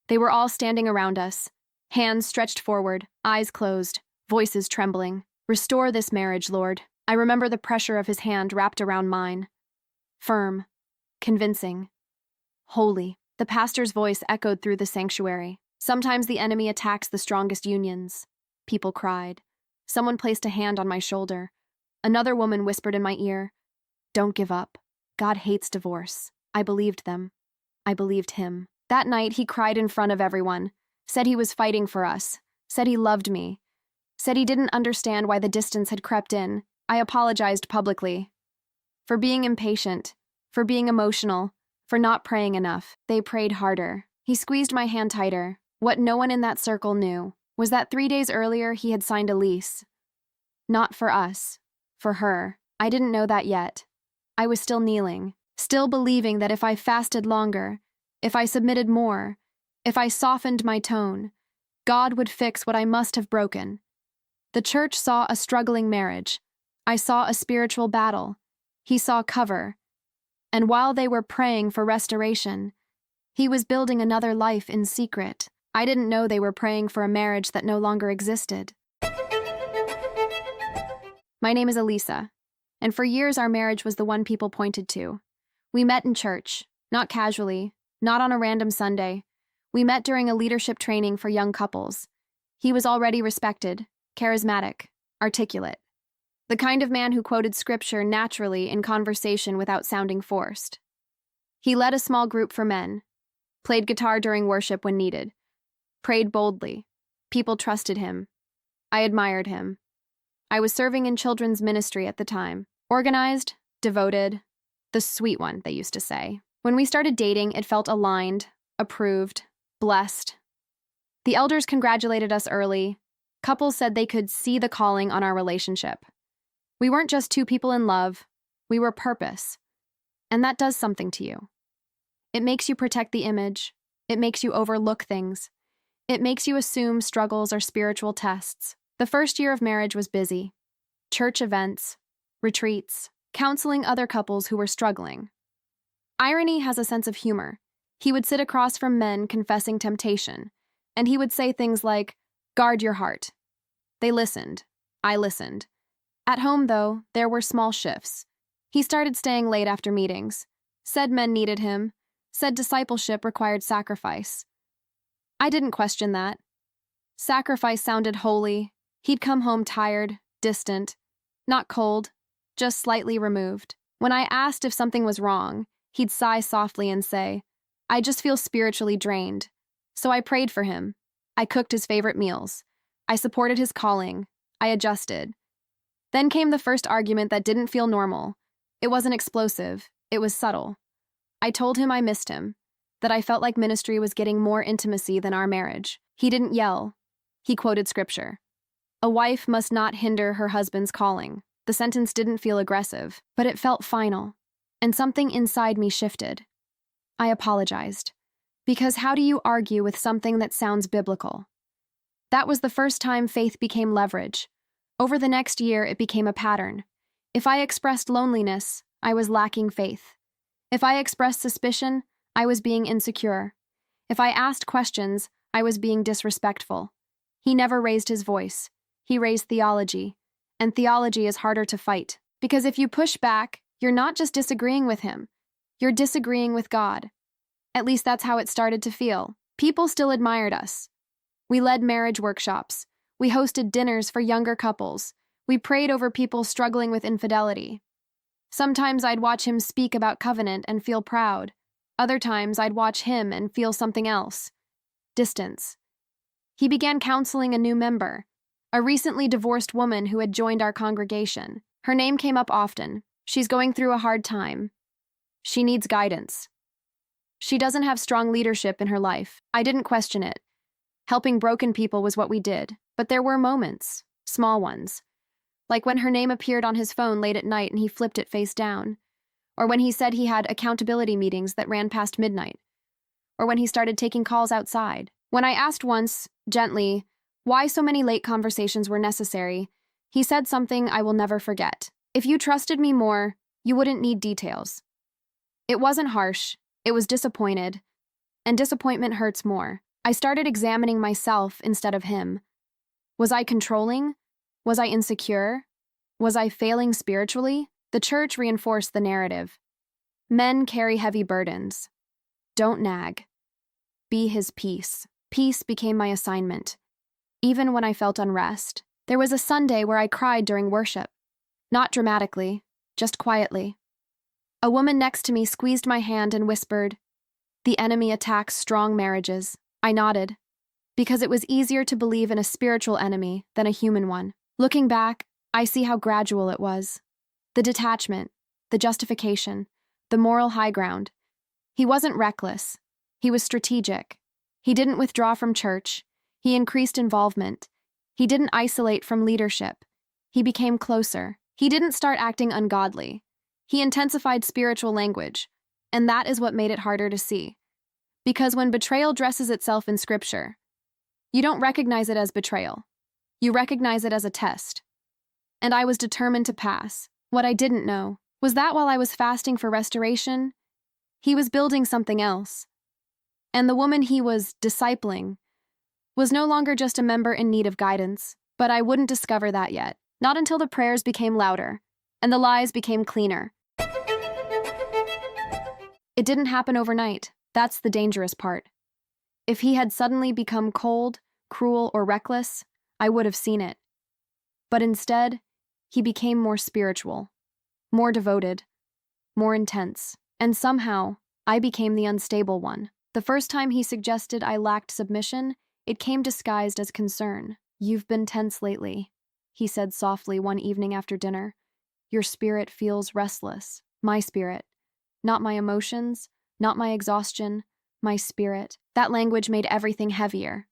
They were all standing around us, hands stretched forward, eyes closed, voices trembling. "Restore this marriage, Lord." I remember the pressure of his hand wrapped around mine. Firm, convincing, holy. The pastor's voice echoed through the sanctuary. "Sometimes the enemy attacks the strongest unions." People cried. Someone placed a hand on my shoulder. Another woman whispered in my ear, "Don't give up. God hates divorce." I believed them. I believed him. That night, he cried in front of everyone, said he was fighting for us, said he loved me, said he didn't understand why the distance had crept in. I apologized publicly. For being impatient, for being emotional, for not praying enough. They prayed harder. He squeezed my hand tighter. What no one in that circle knew was that 3 days earlier he had signed a lease. Not for us, for her. I didn't know that yet. I was still kneeling, still believing that if I fasted longer, if I submitted more, if I softened my tone, God would fix what I must have broken. The church saw a struggling marriage. I saw a spiritual battle. He saw cover. And while they were praying for restoration, he was building another life in secret. I didn't know they were praying for a marriage that no longer existed. My name is Elisa, and for years our marriage was the one people pointed to. We met in church, not casually, not on a random Sunday. We met during a leadership training for young couples. He was already respected, charismatic, articulate. The kind of man who quoted scripture naturally in conversation without sounding forced. He led a small group for men, played guitar during worship when needed, prayed boldly. People trusted him. I admired him. I was serving in children's ministry at the time. Organized, devoted, the sweet one, they used to say. When we started dating, it felt aligned, approved, blessed. The elders congratulated us early. Couples said they could see the calling on our relationship. We weren't just two people in love, we were purpose. And that does something to you. It makes you protect the image. It makes you overlook things. It makes you assume struggles are spiritual tests. The first year of marriage was busy. Church events, retreats, counseling other couples who were struggling. Irony has a sense of humor. He would sit across from men confessing temptation, and he would say things like, "Guard your heart." They listened. I listened. At home, though, there were small shifts. He started staying late after meetings, said men needed him, said discipleship required sacrifice. I didn't question that. Sacrifice sounded holy. He'd come home tired, distant, not cold, just slightly removed. When I asked if something was wrong, he'd sigh softly and say, "I just feel spiritually drained." So I prayed for him. I cooked his favorite meals. I supported his calling. I adjusted. Then came the first argument that didn't feel normal. It wasn't explosive. It was subtle. I told him I missed him, that I felt like ministry was getting more intimacy than our marriage. He didn't yell. He quoted scripture. A wife must not hinder her husband's calling. The sentence didn't feel aggressive, but it felt final. And something inside me shifted. I apologized. Because how do you argue with something that sounds biblical? That was the first time faith became leverage. Over the next year, it became a pattern. If I expressed loneliness, I was lacking faith. If I expressed suspicion, I was being insecure. If I asked questions, I was being disrespectful. He never raised his voice. He raised theology. And theology is harder to fight. Because if you push back, you're not just disagreeing with him. You're disagreeing with God. At least that's how it started to feel. People still admired us. We led marriage workshops. We hosted dinners for younger couples. We prayed over people struggling with infidelity. Sometimes I'd watch him speak about covenant and feel proud. Other times I'd watch him and feel something else. Distance. He began counseling a new member, a recently divorced woman who had joined our congregation. Her name came up often. She's going through a hard time. She needs guidance. She doesn't have strong leadership in her life. I didn't question it. Helping broken people was what we did. But there were moments, small ones, like when her name appeared on his phone late at night and he flipped it face down, or when he said he had accountability meetings that ran past midnight, or when he started taking calls outside. When I asked once, gently, why so many late conversations were necessary, he said something I will never forget. "If you trusted me more, you wouldn't need details." It wasn't harsh, it was disappointed, and disappointment hurts more. I started examining myself instead of him. Was I controlling? Was I insecure? Was I failing spiritually? The church reinforced the narrative. Men carry heavy burdens. Don't nag. Be his peace. Peace became my assignment. Even when I felt unrest, there was a Sunday where I cried during worship. Not dramatically, just quietly. A woman next to me squeezed my hand and whispered, "The enemy attacks strong marriages." I nodded, because it was easier to believe in a spiritual enemy than a human one. Looking back, I see how gradual it was. The detachment, the justification, the moral high ground. He wasn't reckless. He was strategic. He didn't withdraw from church. He increased involvement. He didn't isolate from leadership. He became closer. He didn't start acting ungodly. He intensified spiritual language, and that is what made it harder to see. Because when betrayal dresses itself in Scripture, you don't recognize it as betrayal. You recognize it as a test. And I was determined to pass. What I didn't know was that while I was fasting for restoration, he was building something else. And the woman he was discipling was no longer just a member in need of guidance, but I wouldn't discover that yet. Not until the prayers became louder and the lies became cleaner. It didn't happen overnight. That's the dangerous part. If he had suddenly become cold, cruel, or reckless, I would have seen it. But instead, he became more spiritual, more devoted, more intense. And somehow, I became the unstable one. The first time he suggested I lacked submission, it came disguised as concern. "You've been tense lately," he said softly one evening after dinner. "Your spirit feels restless." My spirit. Not my emotions, not my exhaustion, my spirit. That language made everything heavier.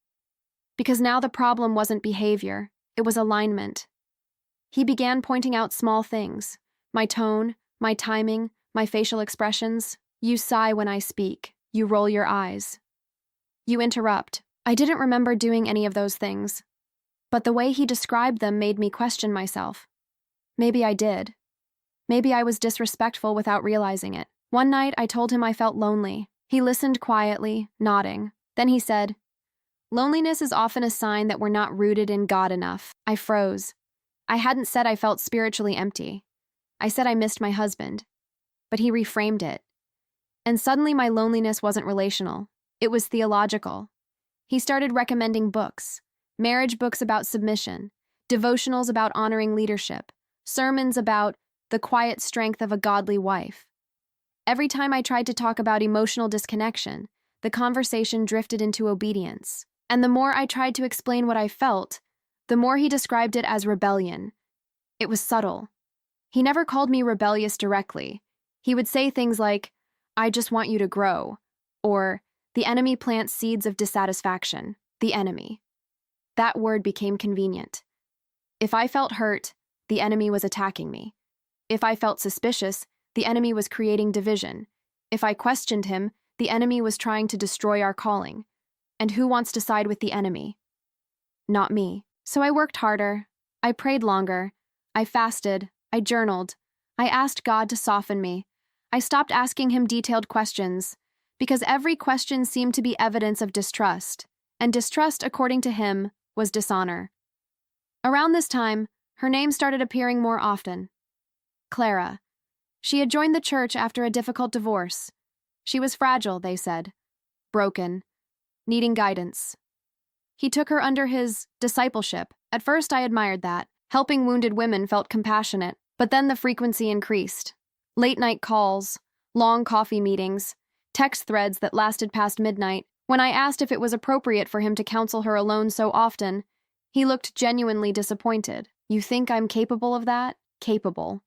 Because now the problem wasn't behavior, it was alignment. He began pointing out small things. My tone, my timing, my facial expressions. You sigh when I speak. You roll your eyes. You interrupt. I didn't remember doing any of those things. But the way he described them made me question myself. Maybe I did. Maybe I was disrespectful without realizing it. One night, I told him I felt lonely. He listened quietly, nodding. Then he said, "Loneliness is often a sign that we're not rooted in God enough." I froze. I hadn't said I felt spiritually empty. I said I missed my husband. But he reframed it. And suddenly my loneliness wasn't relational. It was theological. He started recommending books. Marriage books about submission. Devotionals about honoring leadership. Sermons about the quiet strength of a godly wife. Every time I tried to talk about emotional disconnection, the conversation drifted into obedience. And the more I tried to explain what I felt, the more he described it as rebellion. It was subtle. He never called me rebellious directly. He would say things like, "I just want you to grow," or "The enemy plants seeds of dissatisfaction." The enemy. That word became convenient. If I felt hurt, the enemy was attacking me. If I felt suspicious, the enemy was creating division. If I questioned him, the enemy was trying to destroy our calling. And who wants to side with the enemy? Not me. So I worked harder. I prayed longer. I fasted. I journaled. I asked God to soften me. I stopped asking him detailed questions, because every question seemed to be evidence of distrust, and distrust, according to him, was dishonor. Around this time, her name started appearing more often. Clara. She had joined the church after a difficult divorce. She was fragile, they said. Broken. Needing guidance. He took her under his discipleship. At first I admired that. Helping wounded women felt compassionate, but then the frequency increased. Late-night calls, long coffee meetings, text threads that lasted past midnight. When I asked if it was appropriate for him to counsel her alone so often, he looked genuinely disappointed. "You think I'm capable of that?" Capable.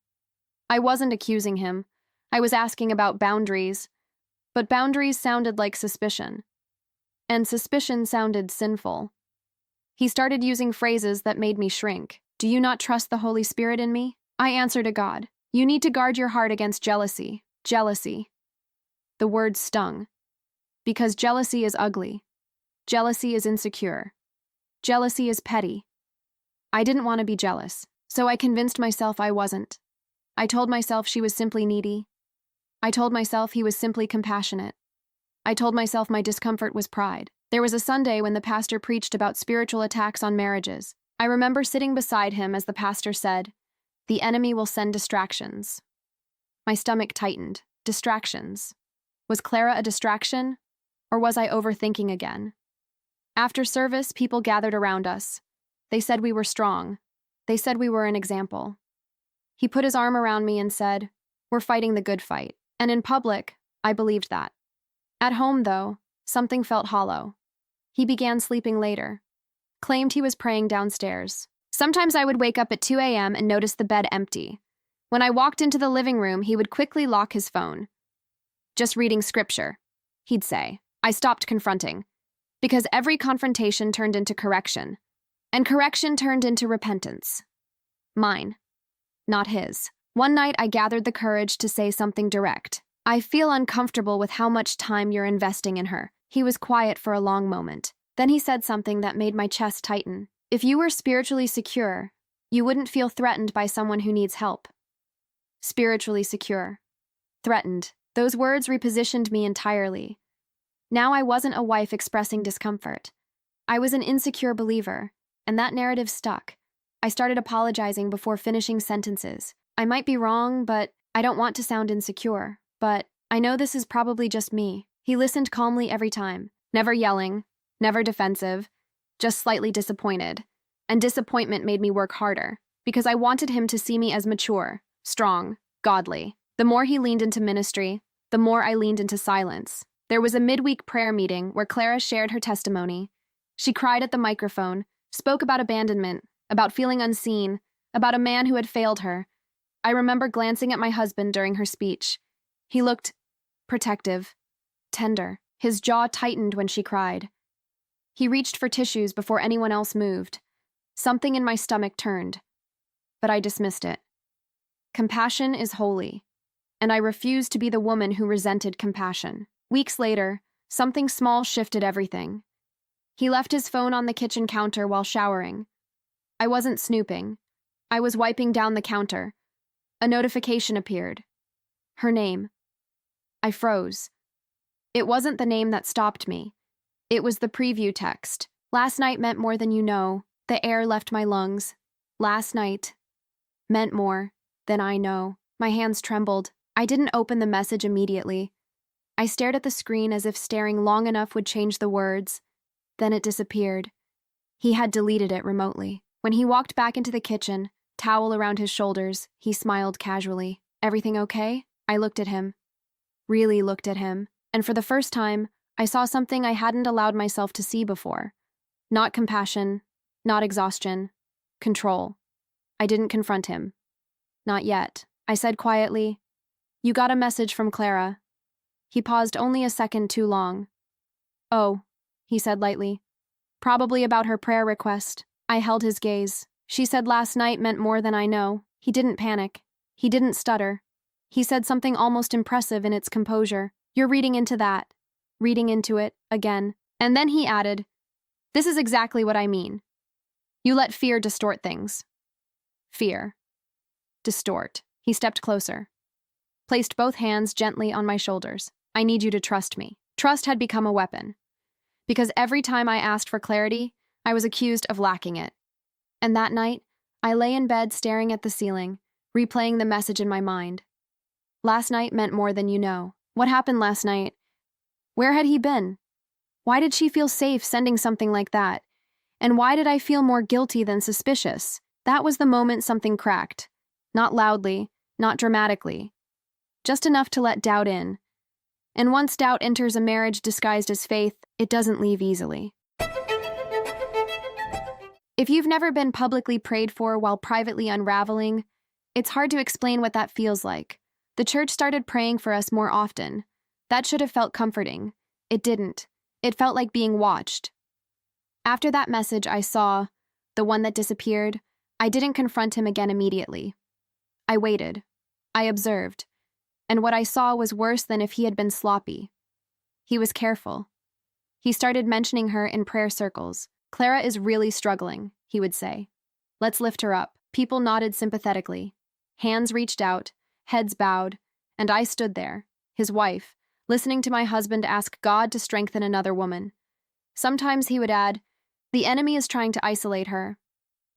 I wasn't accusing him. I was asking about boundaries. But boundaries sounded like suspicion. And suspicion sounded sinful. He started using phrases that made me shrink. "Do you not trust the Holy Spirit in me?" I answered to God. "You need to guard your heart against jealousy." Jealousy. The word stung. Because jealousy is ugly. Jealousy is insecure. Jealousy is petty. I didn't want to be jealous, so I convinced myself I wasn't. I told myself she was simply needy. I told myself he was simply compassionate. I told myself my discomfort was pride. There was a Sunday when the pastor preached about spiritual attacks on marriages. I remember sitting beside him as the pastor said, "The enemy will send distractions." My stomach tightened. Distractions. Was Clara a distraction? Or was I overthinking again? After service, people gathered around us. They said we were strong. They said we were an example. He put his arm around me and said, "We're fighting the good fight." And in public, I believed that. At home, though, something felt hollow. He began sleeping later. Claimed he was praying downstairs. Sometimes I would wake up at 2 a.m. and notice the bed empty. When I walked into the living room, he would quickly lock his phone. "Just reading scripture," he'd say. I stopped confronting, because every confrontation turned into correction, and correction turned into repentance. Mine, not his. One night I gathered the courage to say something direct. "I feel uncomfortable with how much time you're investing in her." He was quiet for a long moment. Then he said something that made my chest tighten. "If you were spiritually secure, you wouldn't feel threatened by someone who needs help." Spiritually secure. Threatened. Those words repositioned me entirely. Now I wasn't a wife expressing discomfort. I was an insecure believer, and that narrative stuck. I started apologizing before finishing sentences. "I might be wrong, but I don't want to sound insecure. But I know this is probably just me." He listened calmly every time, never yelling, never defensive, just slightly disappointed. And disappointment made me work harder, because I wanted him to see me as mature, strong, godly. The more he leaned into ministry, the more I leaned into silence. There was a midweek prayer meeting where Clara shared her testimony. She cried at the microphone, spoke about abandonment, about feeling unseen, about a man who had failed her. I remember glancing at my husband during her speech. He looked protective, tender. His jaw tightened when she cried. He reached for tissues before anyone else moved. Something in my stomach turned, but I dismissed it. Compassion is holy, and I refused to be the woman who resented compassion. Weeks later, something small shifted everything. He left his phone on the kitchen counter while showering. I wasn't snooping. I was wiping down the counter. A notification appeared. Her name. I froze. It wasn't the name that stopped me. It was the preview text. "Last night meant more than you know." The air left my lungs. Last night meant more than I know. My hands trembled. I didn't open the message immediately. I stared at the screen as if staring long enough would change the words. Then it disappeared. He had deleted it remotely. When he walked back into the kitchen, towel around his shoulders, he smiled casually. "Everything okay?" I looked at him. Really looked at him. And for the first time, I saw something I hadn't allowed myself to see before. Not compassion, not exhaustion, control. I didn't confront him. Not yet. I said quietly, "You got a message from Clara." He paused only a second too long. "Oh," he said lightly. "Probably about her prayer request." I held his gaze. "She said last night meant more than I know." He didn't panic. He didn't stutter. He said something almost impressive in its composure. "You're reading into that." Reading into it, again. And then he added, "This is exactly what I mean. You let fear distort things." Fear. Distort. He stepped closer. Placed both hands gently on my shoulders. "I need you to trust me." Trust had become a weapon. Because every time I asked for clarity, I was accused of lacking it. And that night, I lay in bed staring at the ceiling, replaying the message in my mind. Last night meant more than you know. What happened last night? Where had he been? Why did she feel safe sending something like that? And why did I feel more guilty than suspicious? That was the moment something cracked. Not loudly, not dramatically. Just enough to let doubt in. And once doubt enters a marriage disguised as faith, it doesn't leave easily. If you've never been publicly prayed for while privately unraveling, it's hard to explain what that feels like. The church started praying for us more often. That should have felt comforting. It didn't. It felt like being watched. After that message I saw, the one that disappeared, I didn't confront him again immediately. I waited. I observed. And what I saw was worse than if he had been sloppy. He was careful. He started mentioning her in prayer circles. "Clara is really struggling," he would say. "Let's lift her up." People nodded sympathetically. Hands reached out, heads bowed, and I stood there, his wife, listening to my husband ask God to strengthen another woman. Sometimes he would add, "The enemy is trying to isolate her."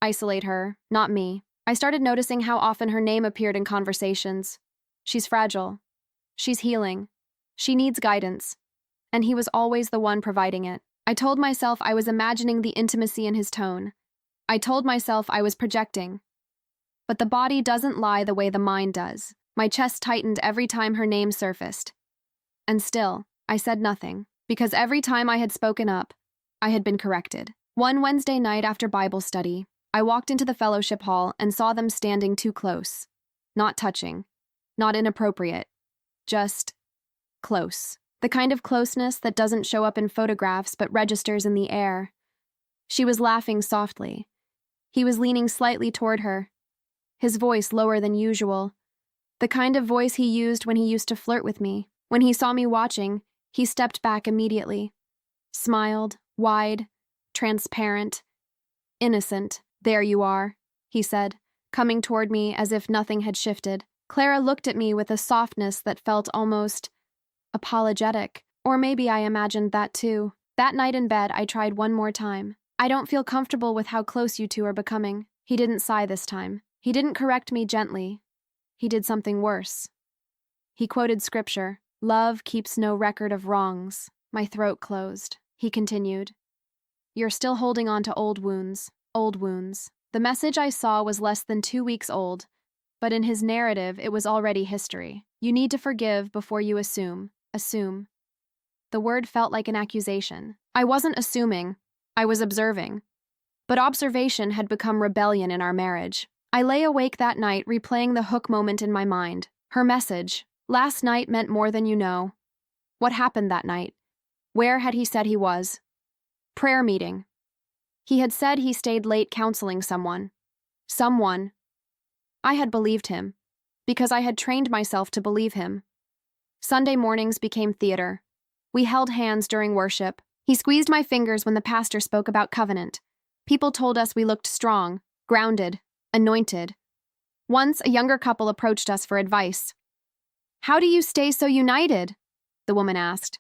Isolate her, not me. I started noticing how often her name appeared in conversations. She's fragile. She's healing. She needs guidance. And he was always the one providing it. I told myself I was imagining the intimacy in his tone. I told myself I was projecting. But the body doesn't lie the way the mind does. My chest tightened every time her name surfaced. And still, I said nothing, because every time I had spoken up, I had been corrected. One Wednesday night after Bible study, I walked into the fellowship hall and saw them standing too close. Not touching. Not inappropriate. Just close. The kind of closeness that doesn't show up in photographs but registers in the air. She was laughing softly. He was leaning slightly toward her, his voice lower than usual. The kind of voice he used when he used to flirt with me. When he saw me watching, he stepped back immediately. Smiled, wide, transparent, innocent. "There you are," he said, coming toward me as if nothing had shifted. Clara looked at me with a softness that felt almost apologetic, or maybe I imagined that too. That night in bed, I tried one more time. "I don't feel comfortable with how close you two are becoming." He didn't sigh this time. He didn't correct me gently. He did something worse. He quoted scripture, "Love keeps no record of wrongs." My throat closed. He continued, "You're still holding on to old wounds. Old wounds." The message I saw was less than 2 weeks old, but in his narrative it was already history. You need to forgive before you assume. Assume. The word felt like an accusation. I wasn't assuming. I was observing. But observation had become rebellion in our marriage. I lay awake that night replaying the hook moment in my mind. Her message. Last night meant more than you know. What happened that night? Where had he said he was? Prayer meeting. He had said he stayed late counseling someone. Someone. I had believed him, because I had trained myself to believe him. Sunday mornings became theater. We held hands during worship. He squeezed my fingers when the pastor spoke about covenant. People told us we looked strong, grounded, anointed. Once, a younger couple approached us for advice. "How do you stay so united?" the woman asked.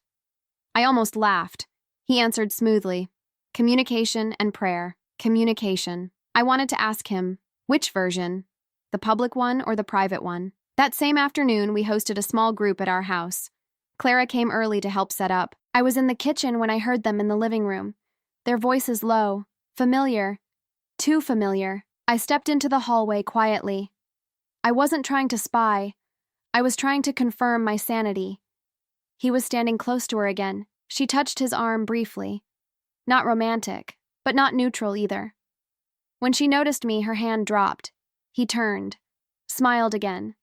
I almost laughed. He answered smoothly, "Communication and prayer. Communication." I wanted to ask him, which version? The public one or the private one? That same afternoon, we hosted a small group at our house. Clara came early to help set up. I was in the kitchen when I heard them in the living room. Their voices low, familiar, too familiar. I stepped into the hallway quietly. I wasn't trying to spy. I was trying to confirm my sanity. He was standing close to her again. She touched his arm briefly. Not romantic, but not neutral either. When she noticed me, her hand dropped. He turned, smiled again.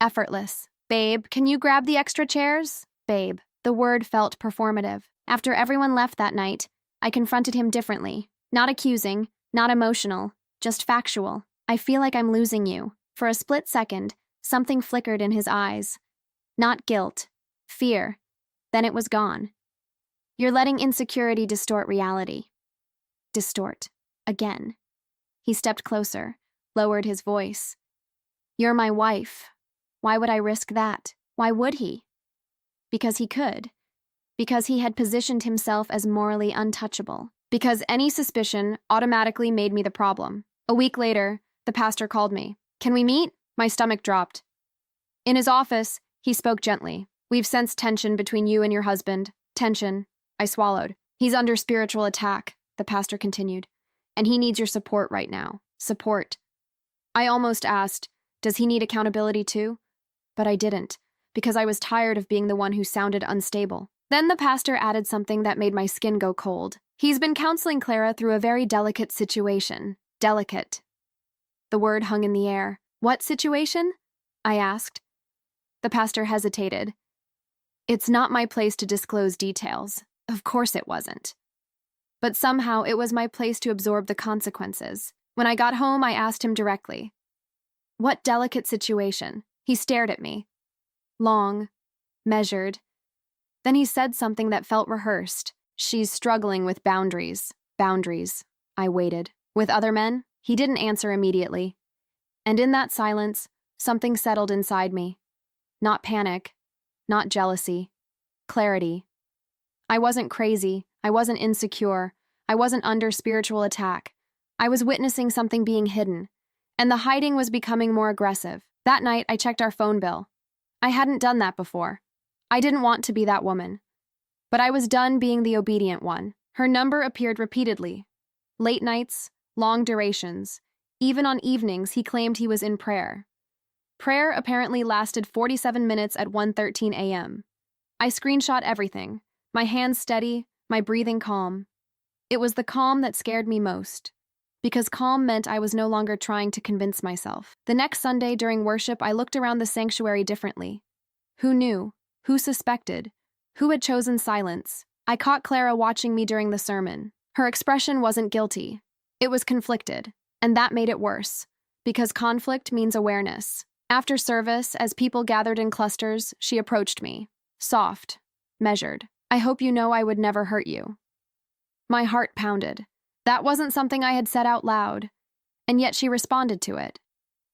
Effortless. "Babe, can you grab the extra chairs?" Babe. The word felt performative. After everyone left that night, I confronted him differently. Not accusing, not emotional, just factual. "I feel like I'm losing you." For a split second, something flickered in his eyes. Not guilt, fear. Then it was gone. "You're letting insecurity distort reality." Distort. Again. He stepped closer, lowered his voice. "You're my wife. Why would I risk that?" Why would he? Because he could. Because he had positioned himself as morally untouchable. Because any suspicion automatically made me the problem. A week later, the pastor called me. "Can we meet?" My stomach dropped. In his office, he spoke gently. "We've sensed tension between you and your husband." Tension. I swallowed. "He's under spiritual attack," the pastor continued. "And he needs your support right now." Support. I almost asked, "Does he need accountability too?" But I didn't, because I was tired of being the one who sounded unstable. Then the pastor added something that made my skin go cold. "He's been counseling Clara through a very delicate situation." Delicate. The word hung in the air. "What situation?" I asked. The pastor hesitated. "It's not my place to disclose details." Of course it wasn't. But somehow it was my place to absorb the consequences. When I got home, I asked him directly, "What delicate situation?" He stared at me. Long, measured. Then he said something that felt rehearsed. "She's struggling with boundaries." Boundaries. I waited. "With other men?" He didn't answer immediately. And in that silence, something settled inside me. Not panic, not jealousy. Clarity. I wasn't crazy. I wasn't insecure. I wasn't under spiritual attack. I was witnessing something being hidden, and the hiding was becoming more aggressive. That night, I checked our phone bill. I hadn't done that before. I didn't want to be that woman. But I was done being the obedient one. Her number appeared repeatedly. Late nights, long durations. Even on evenings, he claimed he was in prayer. Prayer apparently lasted 47 minutes at 1:13 a.m. I screenshot everything, my hands steady, my breathing calm. It was the calm that scared me most, because calm meant I was no longer trying to convince myself. The next Sunday during worship, I looked around the sanctuary differently. Who knew? Who suspected? Who had chosen silence? I caught Clara watching me during the sermon. Her expression wasn't guilty. It was conflicted, and that made it worse, because conflict means awareness. After service, as people gathered in clusters, she approached me. Soft, measured. I hope you know I would never hurt you. My heart pounded. That wasn't something I had said out loud, and yet she responded to it.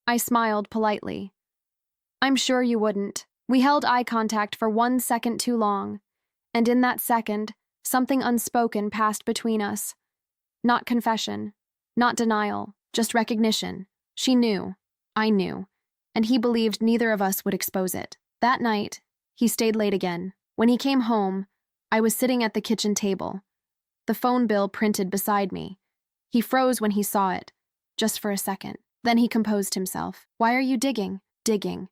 I smiled politely. I'm sure you wouldn't. We held eye contact for 1 second too long, and in that second, something unspoken passed between us. Not confession, not denial, just recognition. She knew, I knew, and he believed neither of us would expose it. That night, he stayed late again. When he came home, I was sitting at the kitchen table. The phone bill printed beside me. He froze when he saw it, just for a second. Then he composed himself. Why are you digging? Digging.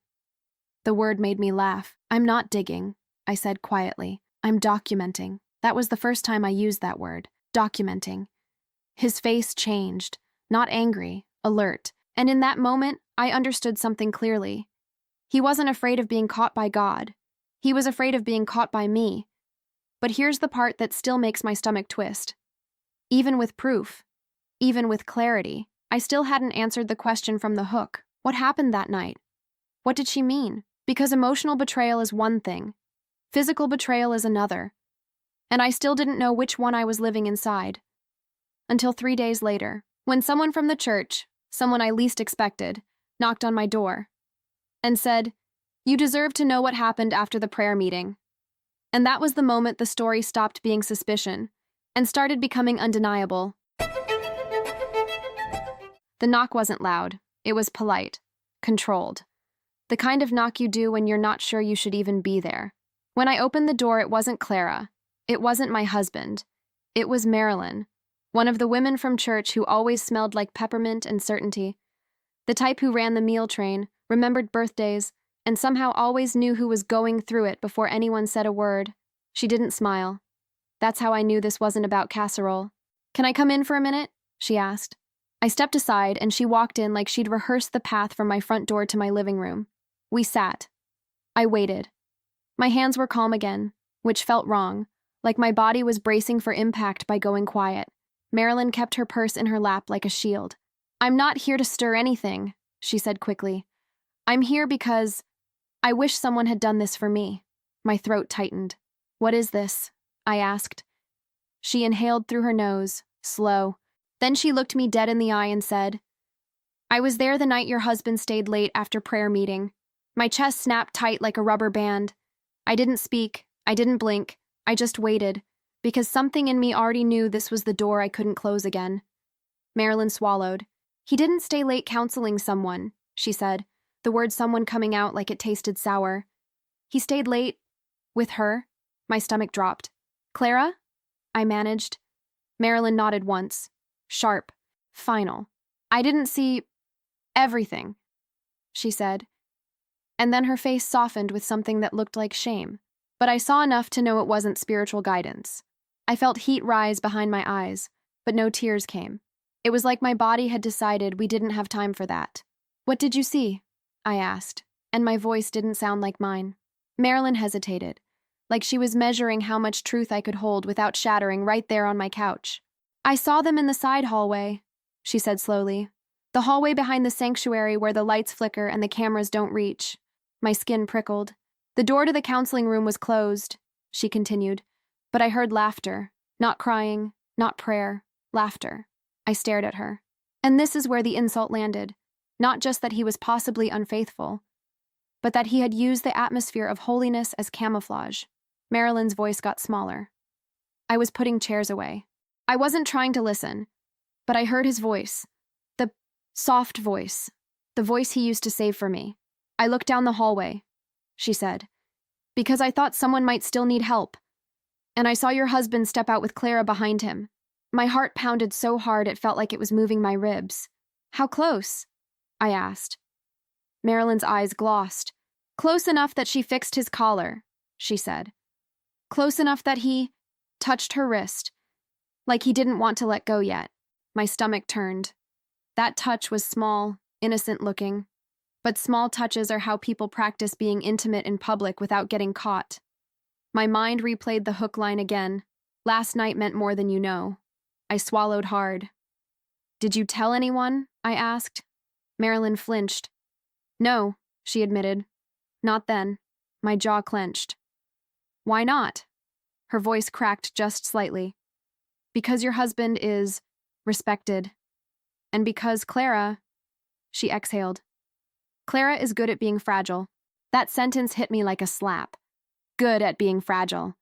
The word made me laugh. I'm not digging, I said quietly. I'm documenting. That was the first time I used that word, documenting. His face changed, not angry, alert, and in that moment, I understood something clearly. He wasn't afraid of being caught by God. He was afraid of being caught by me. But here's the part that still makes my stomach twist. Even with proof, even with clarity, I still hadn't answered the question from the hook. What happened that night? What did she mean? Because emotional betrayal is one thing. Physical betrayal is another. And I still didn't know which one I was living inside. Until 3 days later, when someone from the church, someone I least expected, knocked on my door and said, "You deserve to know what happened after the prayer meeting." And that was the moment the story stopped being suspicion and started becoming undeniable. The knock wasn't loud. It was polite, controlled. The kind of knock you do when you're not sure you should even be there. When I opened the door, it wasn't Clara. It wasn't my husband. It was Marilyn, one of the women from church who always smelled like peppermint and certainty. The type who ran the meal train, remembered birthdays, and somehow always knew who was going through it before anyone said a word. She didn't smile. That's how I knew this wasn't about casserole. "Can I come in for a minute?" she asked. I stepped aside, and she walked in like she'd rehearsed the path from my front door to my living room. We sat. I waited. My hands were calm again, which felt wrong, like my body was bracing for impact by going quiet. Marilyn kept her purse in her lap like a shield. "I'm not here to stir anything," she said quickly. "I'm here because I wish someone had done this for me." My throat tightened. "What is this?" I asked. She inhaled through her nose, slow. Then she looked me dead in the eye and said, "I was there the night your husband stayed late after prayer meeting." My chest snapped tight like a rubber band. I didn't speak. I didn't blink. I just waited, because something in me already knew this was the door I couldn't close again. Marilyn swallowed. "He didn't stay late counseling someone," she said, the word someone coming out like it tasted sour. "He stayed late with her." My stomach dropped. "Clara?" I managed. Marilyn nodded once. Sharp. Final. "I didn't see everything," she said. And then her face softened with something that looked like shame. But I saw enough to know it wasn't spiritual guidance. I felt heat rise behind my eyes, but no tears came. It was like my body had decided we didn't have time for that. "What did you see?" I asked, and my voice didn't sound like mine. Marilyn hesitated, like she was measuring how much truth I could hold without shattering right there on my couch. "I saw them in the side hallway," she said slowly. "The hallway behind the sanctuary where the lights flicker and the cameras don't reach." My skin prickled. "The door to the counseling room was closed," she continued, "but I heard laughter. Not crying, not prayer, laughter." I stared at her. And this is where the insult landed. Not just that he was possibly unfaithful, but that he had used the atmosphere of holiness as camouflage. Marilyn's voice got smaller. I was putting chairs away. I wasn't trying to listen, but I heard his voice. The soft voice. The voice he used to save for me. I looked down the hallway, she said, because I thought someone might still need help. And I saw your husband step out with Clara behind him. My heart pounded so hard it felt like it was moving my ribs. How close? I asked. Marilyn's eyes glossed. Close enough that she fixed his collar, she said. Close enough that he touched her wrist, like he didn't want to let go yet. My stomach turned. That touch was small, innocent looking. But small touches are how people practice being intimate in public without getting caught. My mind replayed the hook line again. Last night meant more than you know. I swallowed hard. Did you tell anyone? I asked. Marilyn flinched. No, she admitted. Not then. My jaw clenched. Why not? Her voice cracked just slightly. Because your husband is respected. And because Clara, she exhaled. Clara is good at being fragile. That sentence hit me like a slap. Good at being fragile.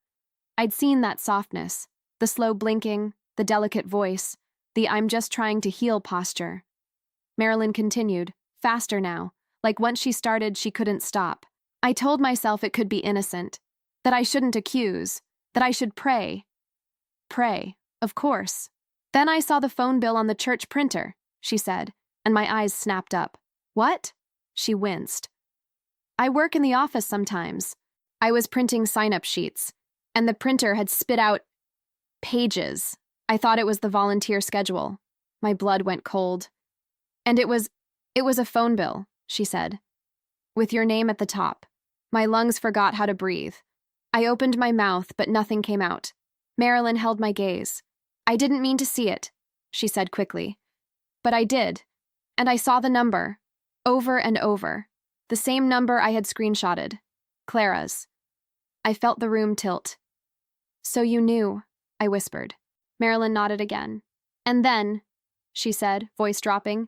I'd seen that softness, the slow blinking, the delicate voice, the I'm just trying to heal posture. Marilyn continued, faster now, like once she started she couldn't stop. I told myself it could be innocent, that I shouldn't accuse, that I should pray. Pray, of course. Then I saw the phone bill on the church printer, she said, and my eyes snapped up. What? She winced. I work in the office sometimes. I was printing sign-up sheets, and the printer had spit out pages. I thought it was the volunteer schedule. My blood went cold. And it was a phone bill, she said, with your name at the top. My lungs forgot how to breathe. I opened my mouth, but nothing came out. Marilyn held my gaze. I didn't mean to see it, she said quickly. But I did, and I saw the number, over and over. The same number I had screenshotted. Clara's. I felt the room tilt. So you knew, I whispered. Marilyn nodded again. And then, she said, voice dropping,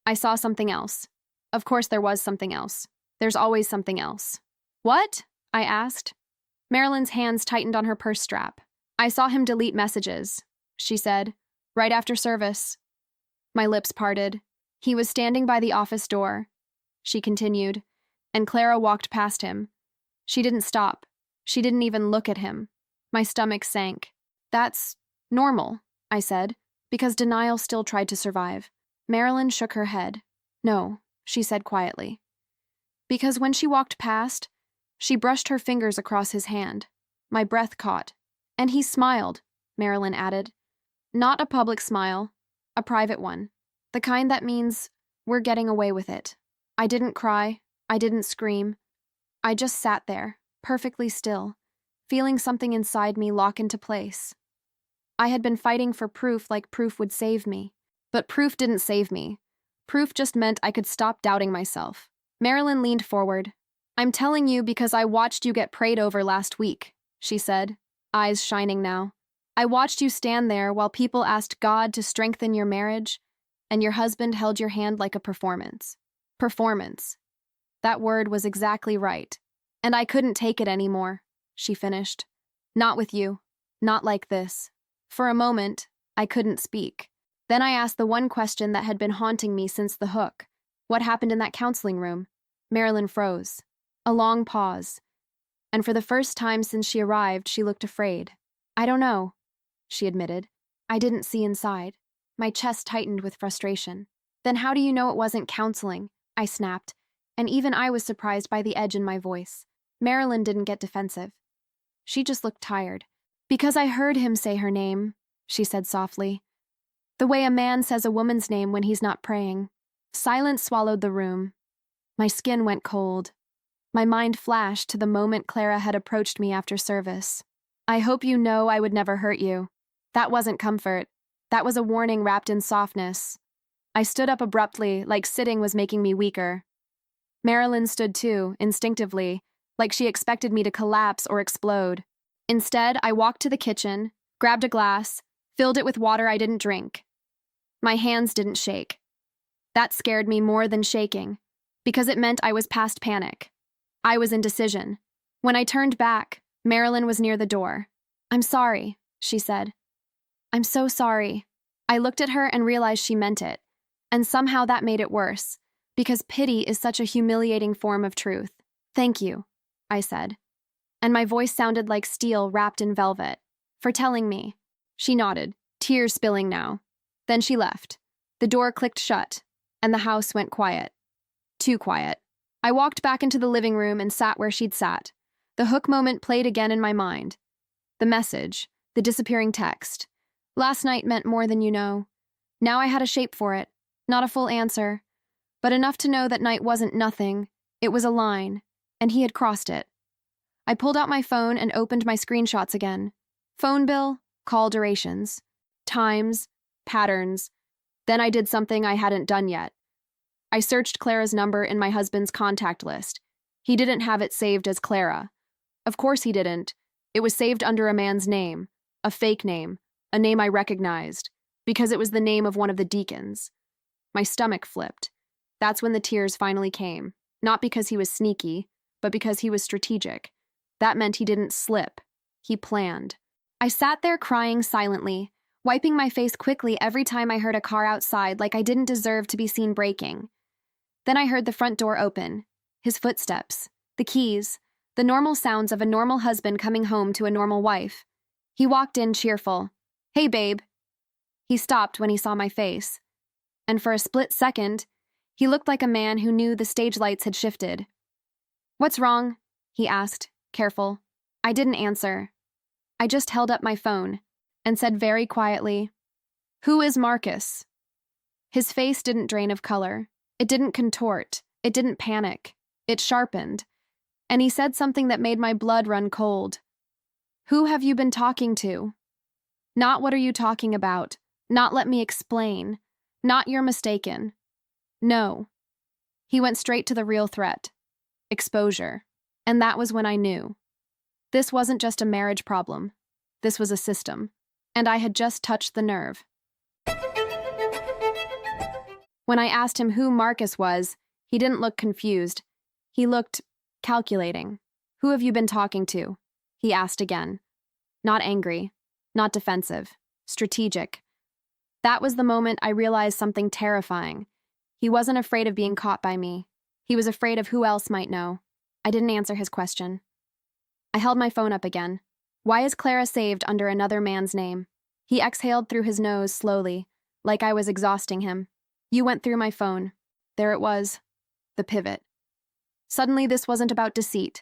I saw something else. Of course there was something else. There's always something else. What? I asked. Marilyn's hands tightened on her purse strap. I saw him delete messages, she said, right after service. My lips parted. He was standing by the office door, she continued, and Clara walked past him. She didn't stop. She didn't even look at him. My stomach sank. That's normal, I said, because denial still tried to survive. Marilyn shook her head. No, she said quietly. Because when she walked past, she brushed her fingers across his hand. My breath caught. And he smiled, Marilyn added. Not a public smile, a private one. The kind that means we're getting away with it. I didn't cry. I didn't scream. I just sat there, perfectly still, feeling something inside me lock into place. I had been fighting for proof like proof would save me. But proof didn't save me. Proof just meant I could stop doubting myself. Marilyn leaned forward. I'm telling you because I watched you get prayed over last week, she said, eyes shining now. I watched you stand there while people asked God to strengthen your marriage, and your husband held your hand like a performance. Performance. That word was exactly right. And I couldn't take it anymore, she finished. Not with you. Not like this. For a moment, I couldn't speak. Then I asked the one question that had been haunting me since the hook. What happened in that counseling room? Marilyn froze. A long pause. And for the first time since she arrived, she looked afraid. I don't know, she admitted. I didn't see inside. My chest tightened with frustration. Then how do you know it wasn't counseling? I snapped, and even I was surprised by the edge in my voice. Marilyn didn't get defensive. She just looked tired. Because I heard him say her name, she said softly. The way a man says a woman's name when he's not praying. Silence swallowed the room. My skin went cold. My mind flashed to the moment Clara had approached me after service. I hope you know I would never hurt you. That wasn't comfort. That was a warning wrapped in softness. I stood up abruptly, like sitting was making me weaker. Marilyn stood too, instinctively, like she expected me to collapse or explode. Instead, I walked to the kitchen, grabbed a glass, filled it with water I didn't drink. My hands didn't shake. That scared me more than shaking, because it meant I was past panic. I was in decision. When I turned back, Marilyn was near the door. I'm sorry, she said. I'm so sorry. I looked at her and realized she meant it. And somehow that made it worse, because pity is such a humiliating form of truth. Thank you, I said. And my voice sounded like steel wrapped in velvet. For telling me. She nodded, tears spilling now. Then she left. The door clicked shut, and the house went quiet. Too quiet. I walked back into the living room and sat where she'd sat. The hook moment played again in my mind. The message, the disappearing text. Last night meant more than you know. Now I had a shape for it, not a full answer, but enough to know that night wasn't nothing. It was a line, and he had crossed it. I pulled out my phone and opened my screenshots again. Phone bill, call durations, times, patterns. Then I did something I hadn't done yet. I searched Clara's number in my husband's contact list. He didn't have it saved as Clara. Of course he didn't. It was saved under a man's name, a fake name, a name I recognized, because it was the name of one of the deacons. My stomach flipped. That's when the tears finally came, not because he was sneaky, but because he was strategic. That meant he didn't slip. He planned. I sat there crying silently, wiping my face quickly every time I heard a car outside like I didn't deserve to be seen braking. Then I heard the front door open, his footsteps, the keys, the normal sounds of a normal husband coming home to a normal wife. He walked in cheerful. Hey, babe. He stopped when he saw my face. And for a split second, he looked like a man who knew the stage lights had shifted. What's wrong? He asked, careful. I didn't answer. I just held up my phone and said very quietly, Who is Marcus? His face didn't drain of color. It didn't contort. It didn't panic. It sharpened. And he said something that made my blood run cold. Who have you been talking to? Not what are you talking about. Not let me explain. Not you're mistaken. No. He went straight to the real threat. Exposure. And that was when I knew. This wasn't just a marriage problem. This was a system. And I had just touched the nerve. When I asked him who Marcus was, he didn't look confused. He looked calculating. Who have you been talking to? He asked again. Not angry. Not defensive. Strategic. That was the moment I realized something terrifying. He wasn't afraid of being caught by me. He was afraid of who else might know. I didn't answer his question. I held my phone up again. Why is Clara saved under another man's name? He exhaled through his nose slowly, like I was exhausting him. You went through my phone. There it was. The pivot. Suddenly this wasn't about deceit.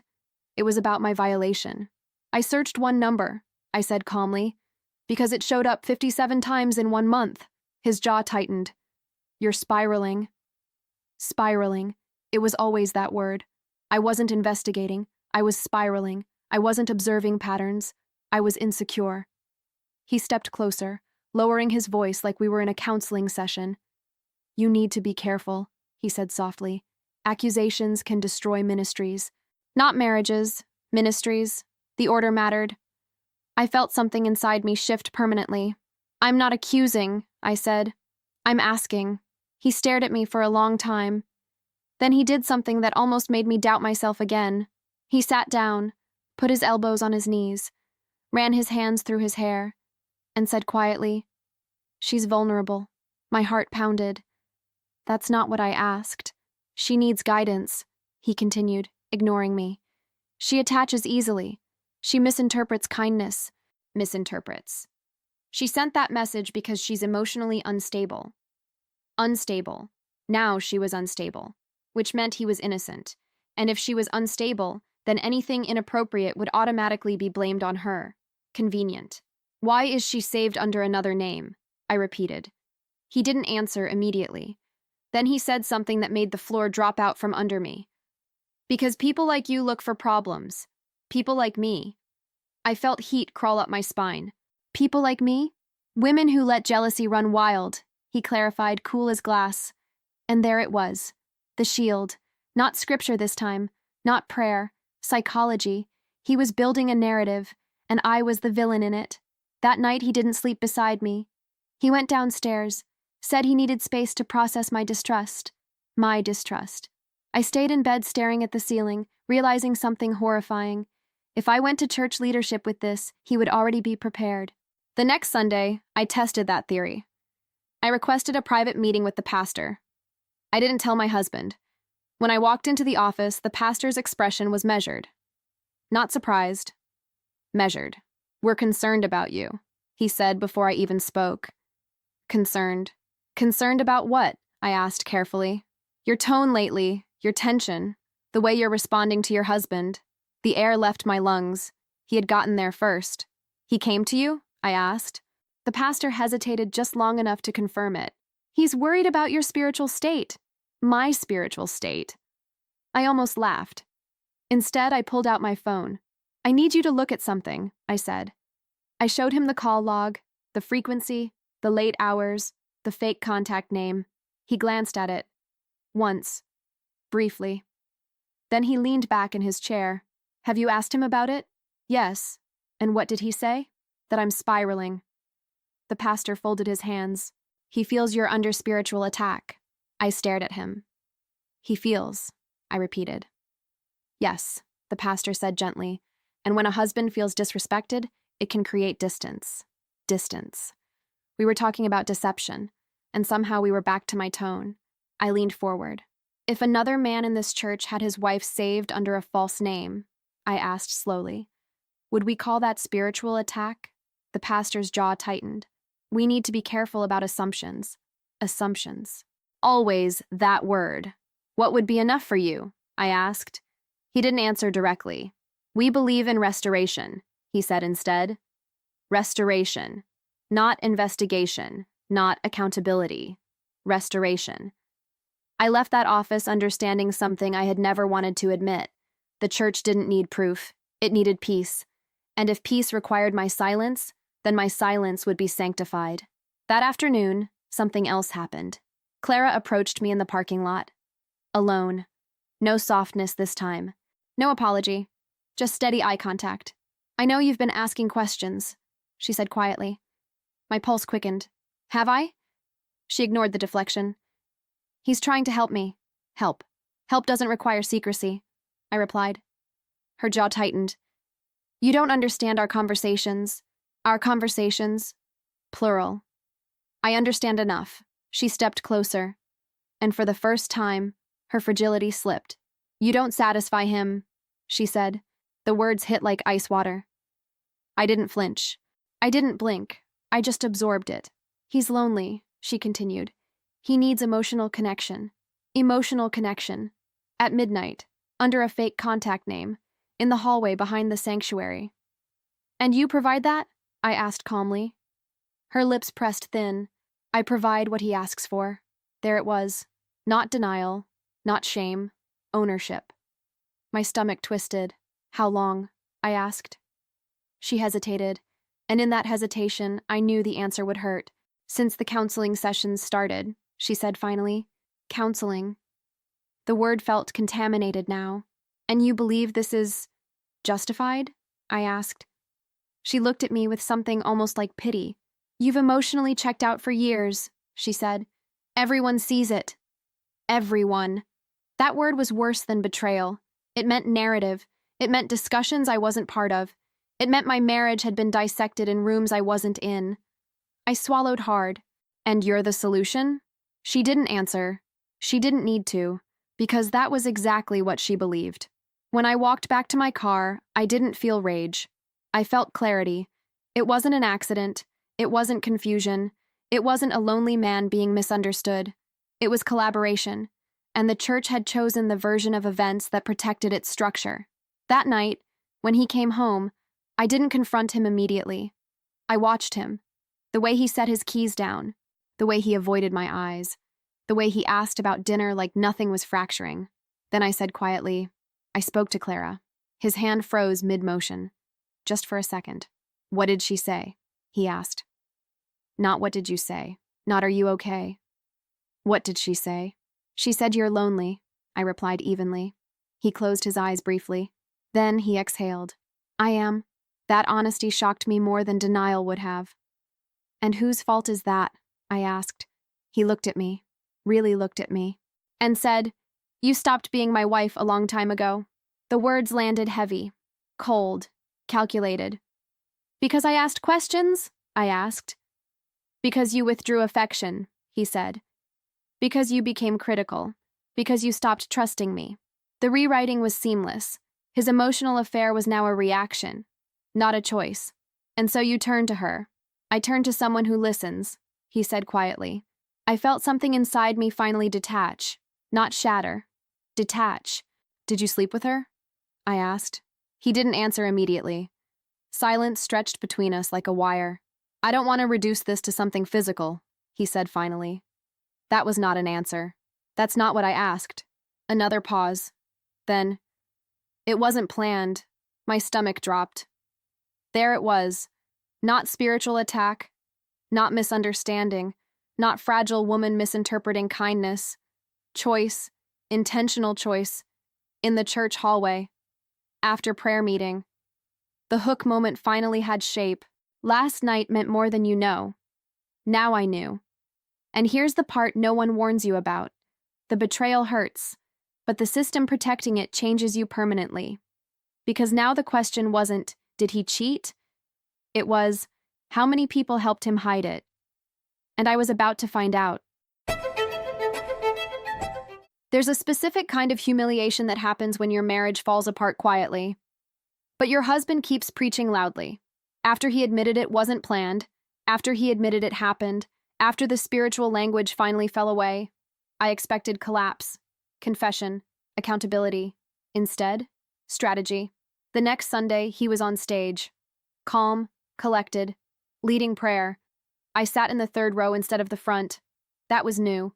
It was about my violation. I searched one number, I said calmly, because it showed up 57 times in 1 month. His jaw tightened. You're spiraling. Spiraling. It was always that word. I wasn't investigating. I was spiraling. I wasn't observing patterns. I was insecure. He stepped closer, lowering his voice like we were in a counseling session. You need to be careful, he said softly. Accusations can destroy ministries. Not marriages, ministries. The order mattered. I felt something inside me shift permanently. I'm not accusing, I said. I'm asking. He stared at me for a long time. Then he did something that almost made me doubt myself again. He sat down, put his elbows on his knees, ran his hands through his hair, and said quietly, She's vulnerable. My heart pounded. That's not what I asked. She needs guidance, he continued, ignoring me. She attaches easily. She misinterprets kindness. Misinterprets. She sent that message because she's emotionally unstable. Unstable. Now she was unstable, which meant he was innocent. And if she was unstable, then anything inappropriate would automatically be blamed on her. Convenient. Why is she saved under another name? I repeated. He didn't answer immediately. Then he said something that made the floor drop out from under me. Because people like you look for problems. People like me. I felt heat crawl up my spine. People like me? Women who let jealousy run wild, he clarified, cool as glass. And there it was. The shield. Not scripture this time. Not prayer. Psychology. He was building a narrative, and I was the villain in it. That night he didn't sleep beside me. He went downstairs, said he needed space to process my distrust. My distrust. I stayed in bed staring at the ceiling, realizing something horrifying. If I went to church leadership with this, he would already be prepared. The next Sunday, I tested that theory. I requested a private meeting with the pastor. I didn't tell my husband. When I walked into the office, the pastor's expression was measured. Not surprised. Measured. "We're concerned about you," he said before I even spoke. Concerned. Concerned about what? I asked carefully. Your tone lately, your tension, the way you're responding to your husband. The air left my lungs. He had gotten there first. He came to you? I asked. The pastor hesitated just long enough to confirm it. He's worried about your spiritual state. My spiritual state. I almost laughed. Instead, I pulled out my phone. I need you to look at something, I said. I showed him the call log, the frequency, the late hours, the fake contact name. He glanced at it. Once. Briefly. Then he leaned back in his chair. Have you asked him about it? Yes. And what did he say? That I'm spiraling. The pastor folded his hands. He feels you're under spiritual attack. I stared at him. He feels, I repeated. Yes, the pastor said gently. And when a husband feels disrespected, it can create distance. Distance. We were talking about deception, and somehow we were back to my tone. I leaned forward. If another man in this church had his wife saved under a false name, I asked slowly, would we call that spiritual attack? The pastor's jaw tightened. We need to be careful about assumptions. Assumptions. Always that word. What would be enough for you? I asked. He didn't answer directly. We believe in restoration, he said instead. Restoration. Not investigation. Not accountability. Restoration. I left that office understanding something I had never wanted to admit. The church didn't need proof. It needed peace. And if peace required my silence, then my silence would be sanctified. That afternoon, something else happened. Clara approached me in the parking lot. Alone. No softness this time. No apology. Just steady eye contact. I know you've been asking questions, she said quietly. My pulse quickened. Have I? She ignored the deflection. He's trying to help me. Help. Help doesn't require secrecy, I replied. Her jaw tightened. You don't understand our conversations. Our conversations. Plural. I understand enough. She stepped closer. And for the first time, her fragility slipped. You don't satisfy him, she said. The words hit like ice water. I didn't flinch. I didn't blink. I just absorbed it. He's lonely, she continued. He needs emotional connection. Emotional connection. At midnight, under a fake contact name, in the hallway behind the sanctuary. And you provide that? I asked calmly. Her lips pressed thin. I provide what he asks for. There it was. Not denial, not shame, ownership. My stomach twisted. How long? I asked. She hesitated, and in that hesitation, I knew the answer would hurt. Since the counseling sessions started, she said finally. Counseling. The word felt contaminated now. And you believe this is justified? I asked. She looked at me with something almost like pity. You've emotionally checked out for years, she said. Everyone sees it. Everyone. That word was worse than betrayal. It meant narrative. It meant discussions I wasn't part of. It meant my marriage had been dissected in rooms I wasn't in. I swallowed hard. And you're the solution? She didn't answer. She didn't need to, because that was exactly what she believed. When I walked back to my car, I didn't feel rage. I felt clarity. It wasn't an accident. It wasn't confusion. It wasn't a lonely man being misunderstood. It was collaboration, and the church had chosen the version of events that protected its structure. That night, when he came home, I didn't confront him immediately. I watched him. The way he set his keys down. The way he avoided my eyes. The way he asked about dinner like nothing was fracturing. Then I said quietly, I spoke to Clara. His hand froze mid-motion. Just for a second. What did she say? He asked. Not what did you say. Not are you okay? What did she say? She said you're lonely, I replied evenly. He closed his eyes briefly. Then he exhaled. I am. That honesty shocked me more than denial would have. And whose fault is that? I asked. He looked at me, really looked at me, and said, You stopped being my wife a long time ago. The words landed heavy, cold, calculated. Because I asked questions? I asked. Because you withdrew affection, he said. Because you became critical. Because you stopped trusting me. The rewriting was seamless. His emotional affair was now a reaction, not a choice. And so you turned to her. I turned to someone who listens, he said quietly. I felt something inside me finally detach, not shatter. Detach. Did you sleep with her? I asked. He didn't answer immediately. Silence stretched between us like a wire. I don't want to reduce this to something physical, he said finally. That was not an answer. That's not what I asked. Another pause. Then, it wasn't planned. My stomach dropped. There it was. Not spiritual attack. Not misunderstanding. Not fragile woman misinterpreting kindness. Choice. Intentional choice. In the church hallway. After prayer meeting. The hook moment finally had shape. Last night meant more than you know. Now I knew. And here's the part no one warns you about. The betrayal hurts, but the system protecting it changes you permanently. Because now the question wasn't, did he cheat? It was, how many people helped him hide it? And I was about to find out. There's a specific kind of humiliation that happens when your marriage falls apart quietly. But your husband keeps preaching loudly. After he admitted it wasn't planned, after he admitted it happened, after the spiritual language finally fell away, I expected collapse, confession, accountability. Instead, strategy. The next Sunday, he was on stage. Calm, collected, leading prayer. I sat in the third row instead of the front. That was new.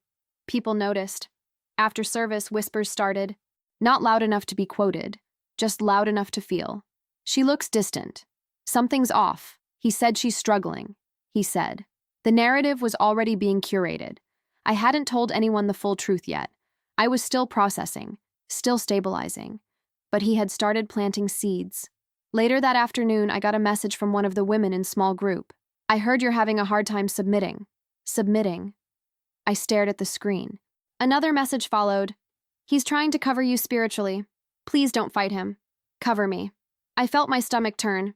People noticed. After service, whispers started. Not loud enough to be quoted, just loud enough to feel. She looks distant. Something's off. He said she's struggling. He said. The narrative was already being curated. I hadn't told anyone the full truth yet. I was still processing, still stabilizing. But he had started planting seeds. Later that afternoon, I got a message from one of the women in small group. I heard you're having a hard time submitting. Submitting. I stared at the screen. Another message followed. He's trying to cover you spiritually. Please don't fight him. Cover me. I felt my stomach turn.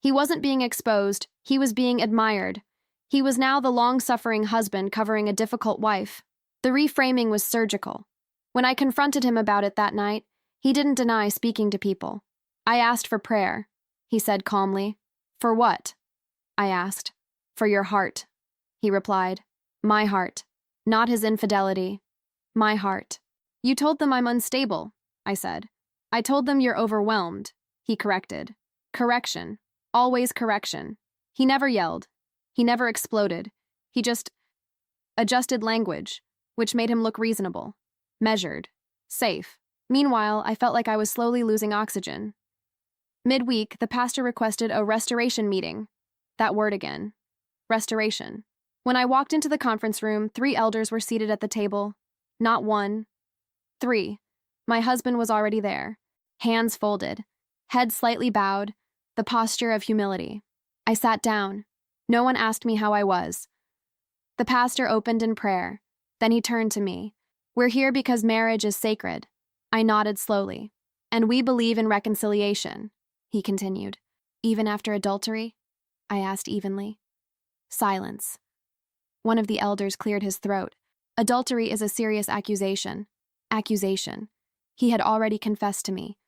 He wasn't being exposed. He was being admired. He was now the long-suffering husband covering a difficult wife. The reframing was surgical. When I confronted him about it that night, he didn't deny speaking to people. I asked for prayer, he said calmly. For what? I asked. For your heart, he replied. My heart. Not his infidelity. My heart. You told them I'm unstable, I said. I told them you're overwhelmed, he corrected. Correction. Always correction. He never yelled. He never exploded. He just adjusted language, which made him look reasonable, measured, safe. Meanwhile, I felt like I was slowly losing oxygen. Midweek, the pastor requested a restoration meeting. That word again. Restoration. When I walked into the conference room, 3 elders were seated at the table. Not 1. 3. My husband was already there. Hands folded. Head slightly bowed. The posture of humility. I sat down. No one asked me how I was. The pastor opened in prayer. Then he turned to me. We're here because marriage is sacred. I nodded slowly. And we believe in reconciliation, he continued. Even after adultery? I asked evenly. Silence. One of the elders cleared his throat. Adultery is a serious accusation. Accusation. He had already confessed to me.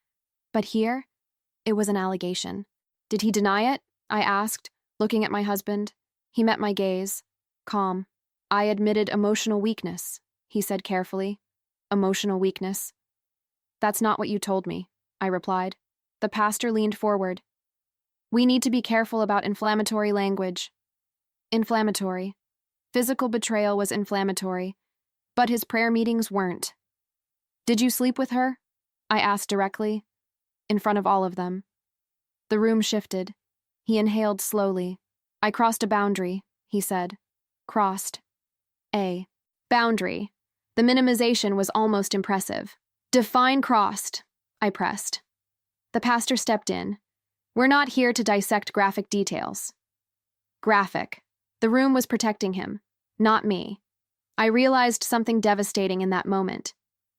But here, it was an allegation. Did he deny it? I asked, looking at my husband. He met my gaze. Calm. I admitted emotional weakness, he said carefully. Emotional weakness. That's not what you told me, I replied. The pastor leaned forward. We need to be careful about inflammatory language. Inflammatory. Physical betrayal was inflammatory, but his prayer meetings weren't. Did you sleep with her? I asked directly, in front of all of them. The room shifted. He inhaled slowly. I crossed a boundary, he said. Crossed. A. Boundary. The minimization was almost impressive. Define crossed, I pressed. The pastor stepped in. We're not here to dissect graphic details. Graphic. The room was protecting him, not me. I realized something devastating in that moment.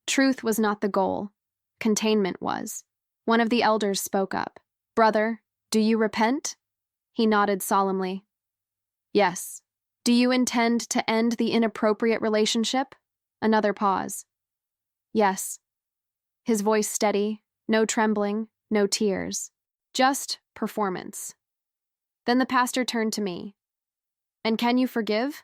Truth was not the goal. Containment was. One of the elders spoke up. Brother, do you repent? He nodded solemnly. Yes. Do you intend to end the inappropriate relationship? Another pause. Yes. His voice steady, no trembling, no tears. Just performance. Then the pastor turned to me. And can you forgive?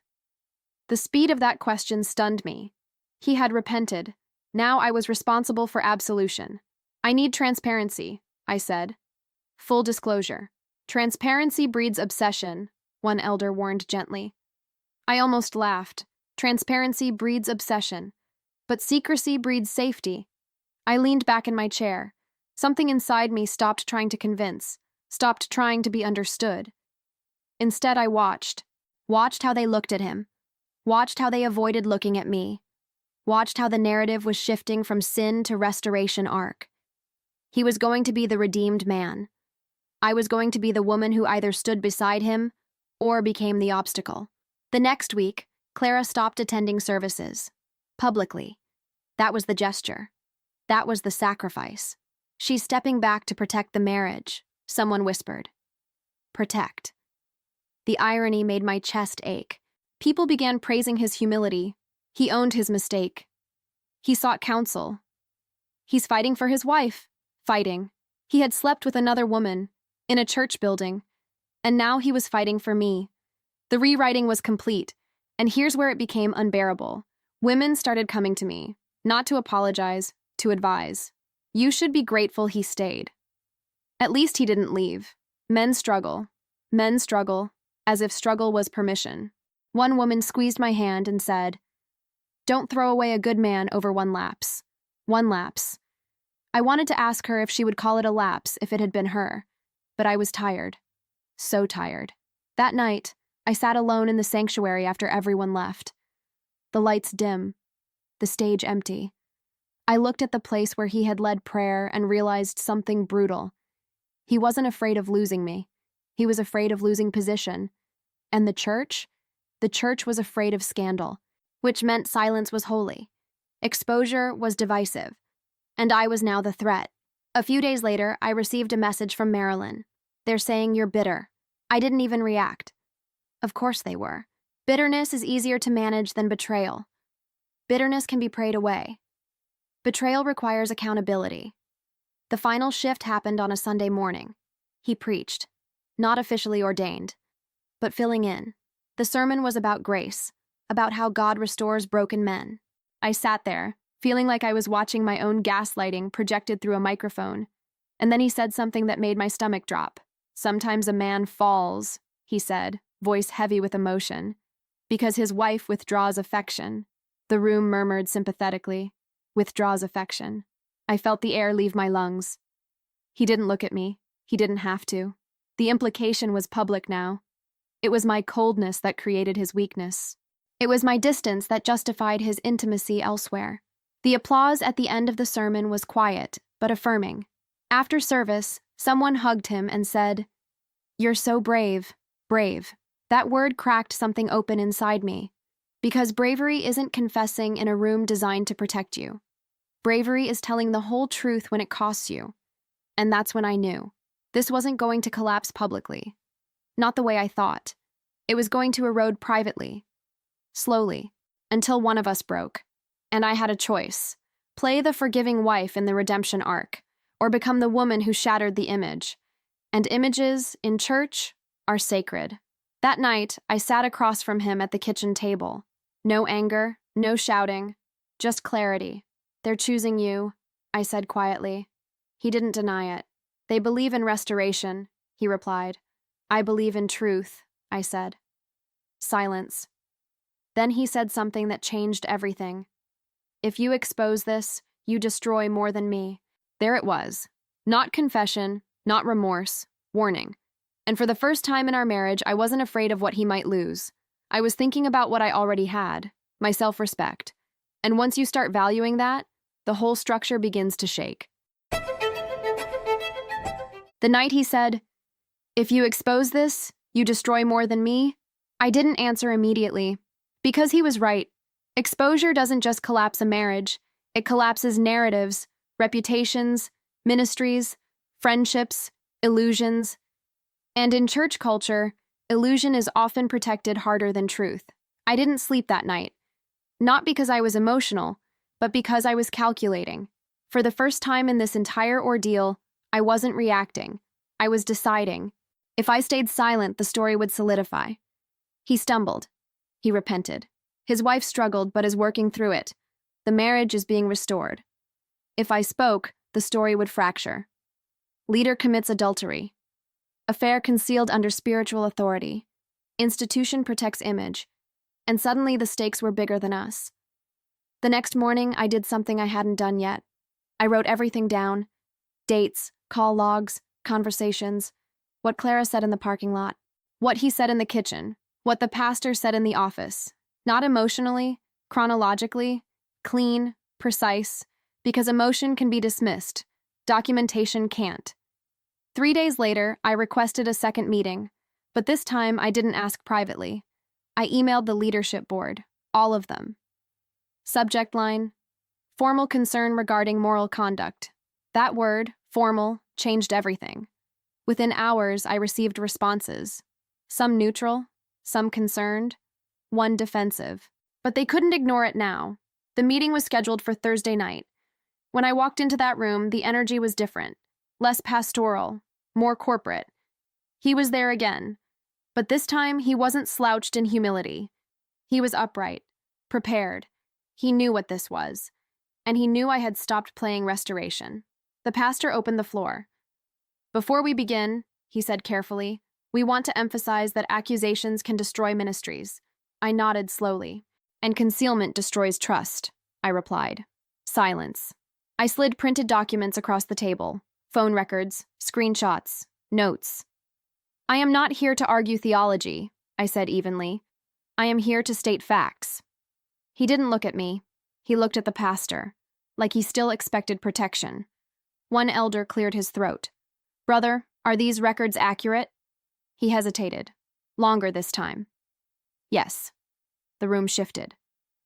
The speed of that question stunned me. He had repented. Now I was responsible for absolution. I need transparency, I said. Full disclosure. Transparency breeds obsession, one elder warned gently. I almost laughed. Transparency breeds obsession. But secrecy breeds safety. I leaned back in my chair. Something inside me stopped trying to convince, stopped trying to be understood. Instead, I watched how they looked at him, watched how they avoided looking at me, watched how the narrative was shifting from sin to restoration arc. He was going to be the redeemed man. I was going to be the woman who either stood beside him or became the obstacle. The next week, Clara stopped attending services. Publicly. That was the gesture. That was the sacrifice. She's stepping back to protect the marriage, someone whispered. Protect. The irony made my chest ache. People began praising his humility. He owned his mistake. He sought counsel. He's fighting for his wife. Fighting. He had slept with another woman, in a church building, and now he was fighting for me. The rewriting was complete, and here's where it became unbearable. Women started coming to me, not to apologize, to advise. You should be grateful he stayed. At least he didn't leave. Men struggle, as if struggle was permission. One woman squeezed my hand and said, "Don't throw away a good man over one lapse." One lapse. I wanted to ask her if she would call it a lapse if it had been her, but I was tired. So tired. That night, I sat alone in the sanctuary after everyone left. The lights dim, the stage empty. I looked at the place where he had led prayer and realized something brutal. He wasn't afraid of losing me. He was afraid of losing position. And the church? The church was afraid of scandal, which meant silence was holy. Exposure was divisive. And I was now the threat. A few days later, I received a message from Marilyn. They're saying you're bitter. I didn't even react. Of course they were. Bitterness is easier to manage than betrayal. Bitterness can be prayed away. Betrayal requires accountability. The final shift happened on a Sunday morning. He preached, not officially ordained, but filling in. The sermon was about grace, about how God restores broken men. I sat there, feeling like I was watching my own gaslighting projected through a microphone. And then he said something that made my stomach drop. Sometimes a man falls, he said, voice heavy with emotion, because his wife withdraws affection. The room murmured sympathetically. Withdraws affection. I felt the air leave my lungs. He didn't look at me. He didn't have to. The implication was public now. It was my coldness that created his weakness. It was my distance that justified his intimacy elsewhere. The applause at the end of the sermon was quiet, but affirming. After service, someone hugged him and said, "You're so brave, brave." That word cracked something open inside me. Because bravery isn't confessing in a room designed to protect you. Bravery is telling the whole truth when it costs you. And that's when I knew. This wasn't going to collapse publicly. Not the way I thought. It was going to erode privately. Slowly. Until one of us broke. And I had a choice. Play the forgiving wife in the redemption arc, or become the woman who shattered the image. And images, in church, are sacred. That night, I sat across from him at the kitchen table. No anger, no shouting, just clarity. "They're choosing you," I said quietly. He didn't deny it. "They believe in restoration," he replied. "I believe in truth," I said. Silence. Then he said something that changed everything. "If you expose this, you destroy more than me." There it was. Not confession, not remorse, warning. And for the first time in our marriage, I wasn't afraid of what he might lose. I was thinking about what I already had, my self-respect. And once you start valuing that, the whole structure begins to shake. The night he said, "If you expose this, you destroy more than me," I didn't answer immediately. Because he was right. Exposure doesn't just collapse a marriage. It collapses narratives, reputations, ministries, friendships, illusions. And in church culture, Illusion is often protected harder than truth. I didn't sleep that night, not because I was emotional, but because I was calculating. For the first time in this entire ordeal, I wasn't reacting. I was deciding. If I stayed silent, the story would solidify. He stumbled. He repented. His wife struggled but is working through it. The marriage is being restored. If I spoke, the story would fracture. Leader commits adultery. Affair concealed under spiritual authority. Institution protects image. And suddenly the stakes were bigger than us. The next morning, I did something I hadn't done yet. I wrote everything down. Dates, call logs, conversations, what Clara said in the parking lot, what he said in the kitchen, what the pastor said in the office. Not emotionally, chronologically, clean, precise, because emotion can be dismissed. Documentation can't. 3 days later, I requested a second meeting, but this time I didn't ask privately. I emailed the leadership board, all of them. Subject line, formal concern regarding moral conduct. That word, formal, changed everything. Within hours, I received responses. Some neutral, some concerned, one defensive. But they couldn't ignore it now. The meeting was scheduled for Thursday night. When I walked into that room, the energy was different. Less pastoral, more corporate. He was there again. But this time, he wasn't slouched in humility. He was upright, prepared. He knew what this was. And he knew I had stopped playing restoration. The pastor opened the floor. Before we begin, he said carefully, we want to emphasize that accusations can destroy ministries. I nodded slowly. And concealment destroys trust, I replied. Silence. I slid printed documents across the table. Phone records, screenshots, notes. I am not here to argue theology, I said evenly. I am here to state facts. He didn't look at me. He looked at the pastor, like he still expected protection. One elder cleared his throat. Brother, are these records accurate? He hesitated. Longer this time. Yes. The room shifted.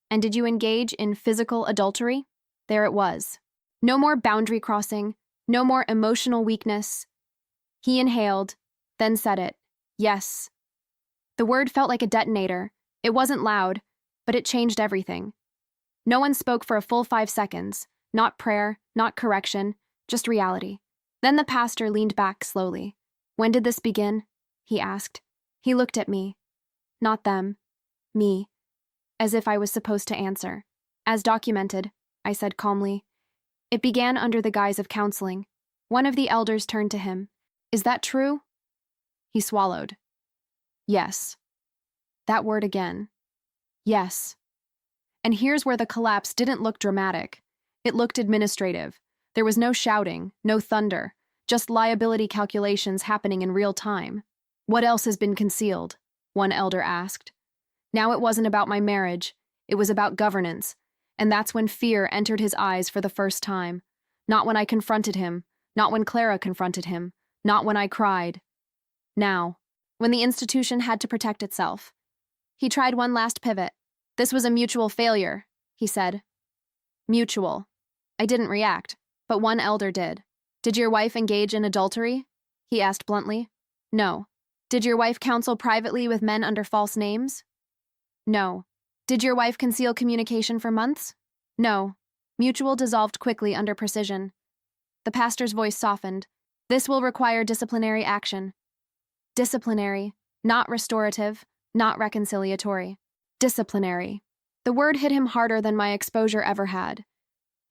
And did you engage in physical adultery? There it was. No more boundary crossing, no more emotional weakness. He inhaled, then said it. Yes. The word felt like a detonator. It wasn't loud, but it changed everything. No one spoke for a full 5 seconds. Not prayer, not correction, just reality. Then the pastor leaned back slowly. When did this begin? He asked. He looked at me. Not them. Me. As if I was supposed to answer. As documented, I said calmly. It began under the guise of counseling. One of the elders turned to him. Is that true? He swallowed. Yes. That word again. Yes. And here's where the collapse didn't look dramatic. It looked administrative. There was no shouting, no thunder, just liability calculations happening in real time. What else has been concealed? One elder asked. Now it wasn't about my marriage. It was about governance. And that's when fear entered his eyes for the first time. Not when I confronted him, not when Clara confronted him, not when I cried. Now, when the institution had to protect itself. He tried one last pivot. This was a mutual failure, he said. Mutual. I didn't react, but one elder did. Did your wife engage in adultery? He asked bluntly. No. Did your wife counsel privately with men under false names? No. Did your wife conceal communication for months? No. Mutual dissolved quickly under precision. The pastor's voice softened. This will require disciplinary action. Disciplinary, not restorative, not reconciliatory. Disciplinary. The word hit him harder than my exposure ever had.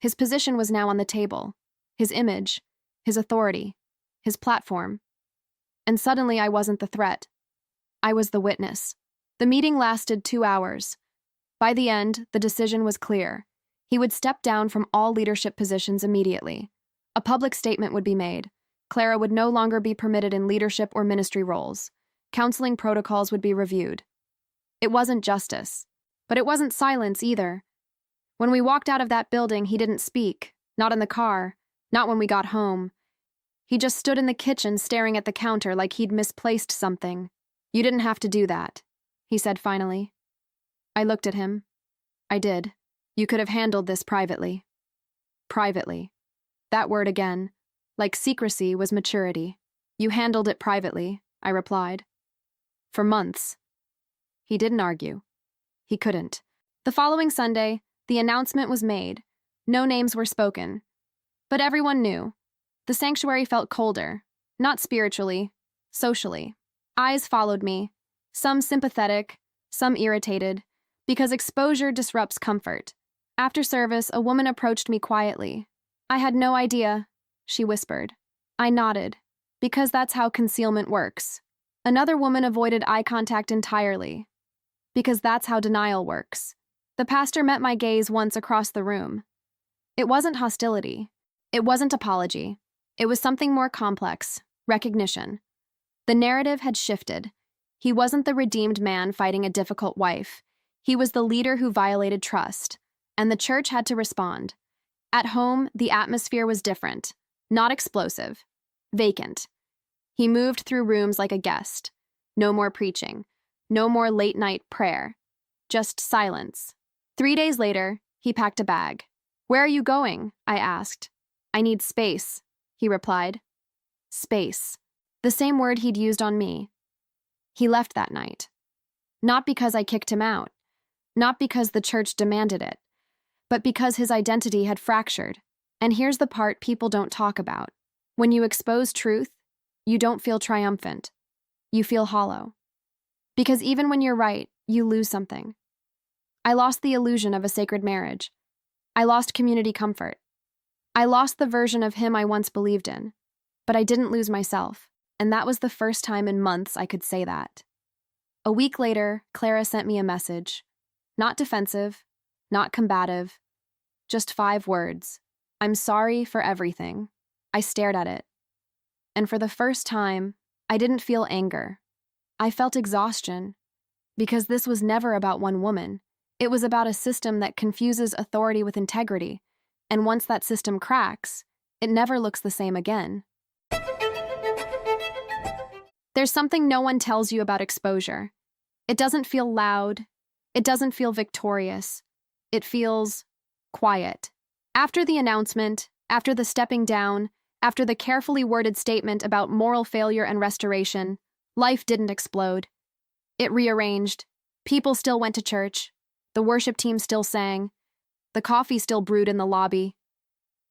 His position was now on the table. His image, his authority, his platform. And suddenly I wasn't the threat. I was the witness. The meeting lasted 2 hours. By the end, the decision was clear. He would step down from all leadership positions immediately. A public statement would be made. Clara would no longer be permitted in leadership or ministry roles. Counseling protocols would be reviewed. It wasn't justice, but it wasn't silence either. When we walked out of that building, he didn't speak, not in the car, not when we got home. He just stood in the kitchen staring at the counter like he'd misplaced something. You didn't have to do that, he said finally. I looked at him. I did. You could have handled this privately. Privately. That word again. Like secrecy was maturity. You handled it privately, I replied. For months. He didn't argue. He couldn't. The following Sunday, the announcement was made. No names were spoken. But everyone knew. The sanctuary felt colder, not spiritually, socially. Eyes followed me, some sympathetic, some irritated, because exposure disrupts comfort. After service, a woman approached me quietly. "I had no idea," she whispered. I nodded, because that's how concealment works. Another woman avoided eye contact entirely, because that's how denial works. The pastor met my gaze once across the room. It wasn't hostility. It wasn't apology. It was something more complex, recognition. The narrative had shifted. He wasn't the redeemed man fighting a difficult wife. He was the leader who violated trust, and the church had to respond. At home, the atmosphere was different, not explosive, vacant. He moved through rooms like a guest. No more preaching. No more late-night prayer. Just silence. 3 days later, he packed a bag. "Where are you going?" I asked. "I need space," he replied. Space. The same word he'd used on me. He left that night. Not because I kicked him out. Not because the church demanded it. But because his identity had fractured. And here's the part people don't talk about. When you expose truth, you don't feel triumphant. You feel hollow. Because even when you're right, you lose something. I lost the illusion of a sacred marriage. I lost community comfort. I lost the version of him I once believed in. But I didn't lose myself, and that was the first time in months I could say that. A week later, Clara sent me a message. Not defensive, not combative, just 5 words. "I'm sorry for everything." I stared at it. And for the first time, I didn't feel anger. I felt exhaustion, because this was never about one woman. It was about a system that confuses authority with integrity, and once that system cracks, it never looks the same again. There's something no one tells you about exposure. It doesn't feel loud. It doesn't feel victorious. It feels quiet. After the announcement, after the stepping down, after the carefully worded statement about moral failure and restoration, life didn't explode. It rearranged. People still went to church. The worship team still sang. The coffee still brewed in the lobby.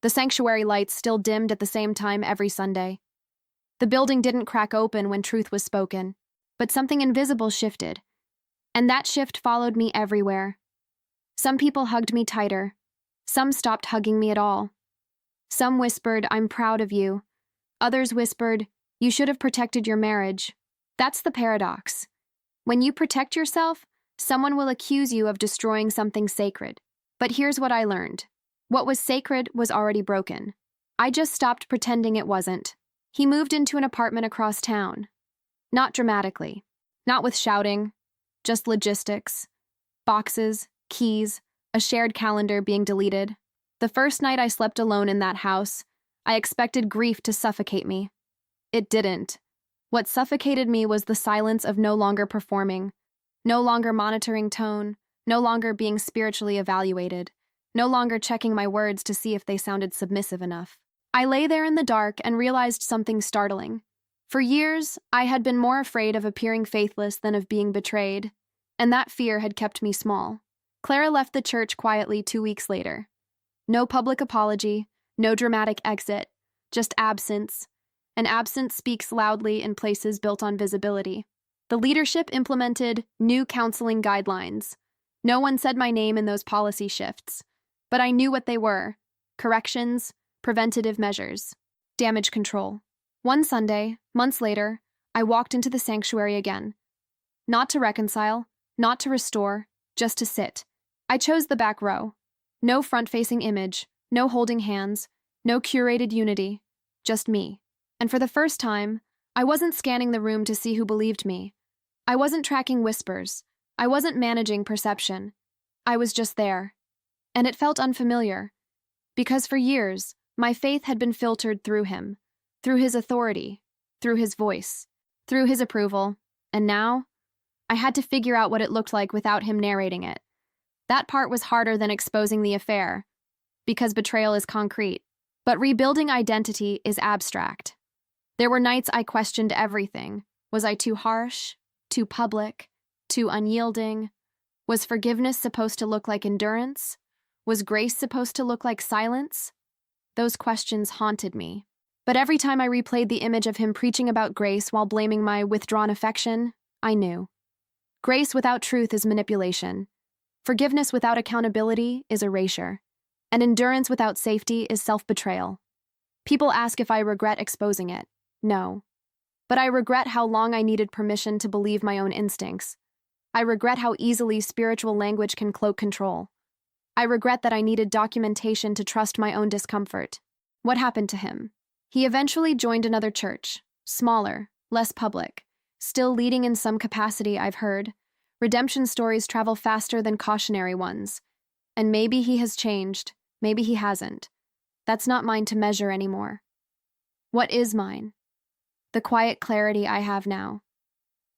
The sanctuary lights still dimmed at the same time every Sunday. The building didn't crack open when truth was spoken, but something invisible shifted. And that shift followed me everywhere. Some people hugged me tighter. Some stopped hugging me at all. Some whispered, "I'm proud of you." Others whispered, "You should have protected your marriage." That's the paradox. When you protect yourself, someone will accuse you of destroying something sacred. But here's what I learned. What was sacred was already broken. I just stopped pretending it wasn't. He moved into an apartment across town. Not dramatically. Not with shouting. Just logistics. Boxes, keys, a shared calendar being deleted. The first night I slept alone in that house, I expected grief to suffocate me. It didn't. What suffocated me was the silence of no longer performing, no longer monitoring tone, no longer being spiritually evaluated, no longer checking my words to see if they sounded submissive enough. I lay there in the dark and realized something startling. For years, I had been more afraid of appearing faithless than of being betrayed, and that fear had kept me small. Clara left the church quietly 2 weeks later. No public apology, no dramatic exit, just absence. And absence speaks loudly in places built on visibility. The leadership implemented new counseling guidelines. No one said my name in those policy shifts, but I knew what they were: corrections, preventative measures, damage control. One Sunday, months later, I walked into the sanctuary again. Not to reconcile, not to restore, just to sit. I chose the back row. No front-facing image, no holding hands, no curated unity, just me. And for the first time, I wasn't scanning the room to see who believed me. I wasn't tracking whispers. I wasn't managing perception. I was just there. And it felt unfamiliar, because for years, my faith had been filtered through him, through his authority, through his voice, through his approval, and now, I had to figure out what it looked like without him narrating it. That part was harder than exposing the affair, because betrayal is concrete, but rebuilding identity is abstract. There were nights I questioned everything. Was I too harsh? too public, too unyielding? Was forgiveness supposed to look like endurance? Was grace supposed to look like silence? Those questions haunted me. But every time I replayed the image of him preaching about grace while blaming my withdrawn affection, I knew. Grace without truth is manipulation. Forgiveness without accountability is erasure. And endurance without safety is self-betrayal. People ask if I regret exposing it. No. But I regret how long I needed permission to believe my own instincts. I regret how easily spiritual language can cloak control. I regret that I needed documentation to trust my own discomfort. What happened to him? He eventually joined another church, smaller, less public, still leading in some capacity, I've heard. Redemption stories travel faster than cautionary ones. And maybe he has changed, maybe he hasn't. That's not mine to measure anymore. What is mine? The quiet clarity I have now.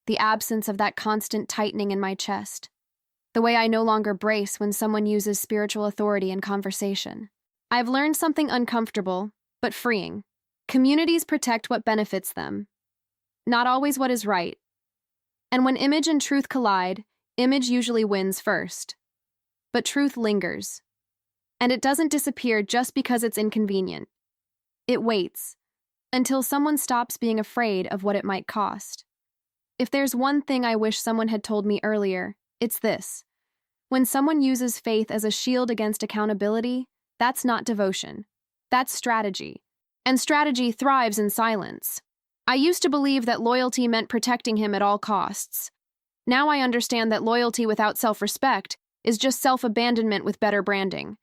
The absence of that constant tightening in my chest. The way I no longer brace when someone uses spiritual authority in conversation. I've learned something uncomfortable, but freeing. Communities protect what benefits them, not always what is right. And when image and truth collide, image usually wins first. But truth lingers. And it doesn't disappear just because it's inconvenient. It waits until someone stops being afraid of what it might cost. If there's one thing I wish someone had told me earlier, it's this. When someone uses faith as a shield against accountability, that's not devotion. That's strategy. And strategy thrives in silence. I used to believe that loyalty meant protecting him at all costs. Now I understand that loyalty without self-respect is just self-abandonment with better branding.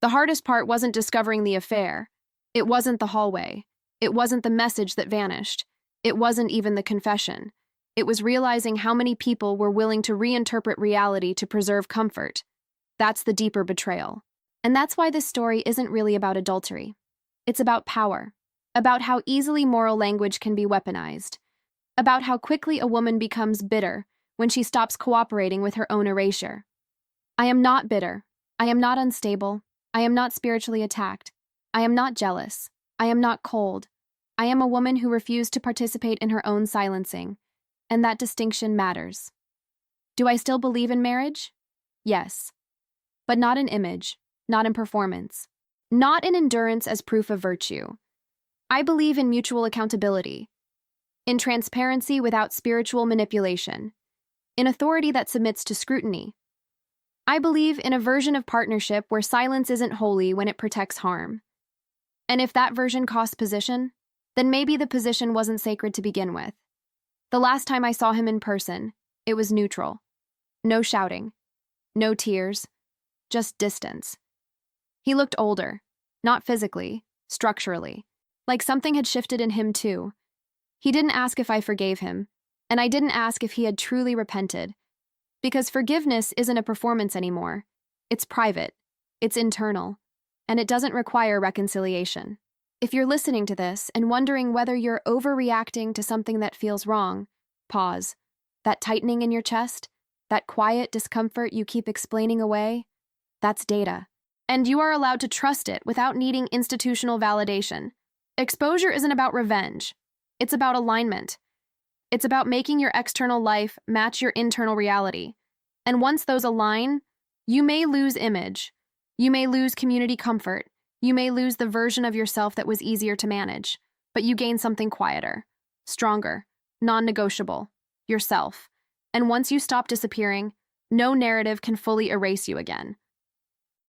The hardest part wasn't discovering the affair. It wasn't the hallway. It wasn't the message that vanished. It wasn't even the confession. It was realizing how many people were willing to reinterpret reality to preserve comfort. That's the deeper betrayal. And that's why this story isn't really about adultery. It's about power, about how easily moral language can be weaponized, about how quickly a woman becomes bitter when she stops cooperating with her own erasure. I am not bitter. I am not unstable. I am not spiritually attacked. I am not jealous. I am not cold. I am a woman who refused to participate in her own silencing, and that distinction matters. Do I still believe in marriage? Yes. But not in image, not in performance, not in endurance as proof of virtue. I believe in mutual accountability, in transparency without spiritual manipulation, in authority that submits to scrutiny. I believe in a version of partnership where silence isn't holy when it protects harm. And if that version costs position, then maybe the position wasn't sacred to begin with. The last time I saw him in person, it was neutral. No shouting, no tears, just distance. He looked older, not physically, structurally, like something had shifted in him too. He didn't ask if I forgave him, and I didn't ask if he had truly repented, because forgiveness isn't a performance anymore. It's private, it's internal, and it doesn't require reconciliation. If you're listening to this and wondering whether you're overreacting to something that feels wrong, pause. That tightening in your chest, that quiet discomfort you keep explaining away, that's data. And you are allowed to trust it without needing institutional validation. Exposure isn't about revenge. It's about alignment. It's about making your external life match your internal reality. And once those align, you may lose image. You may lose community comfort. You may lose the version of yourself that was easier to manage, but you gain something quieter, stronger, non-negotiable, yourself. And once you stop disappearing, no narrative can fully erase you again.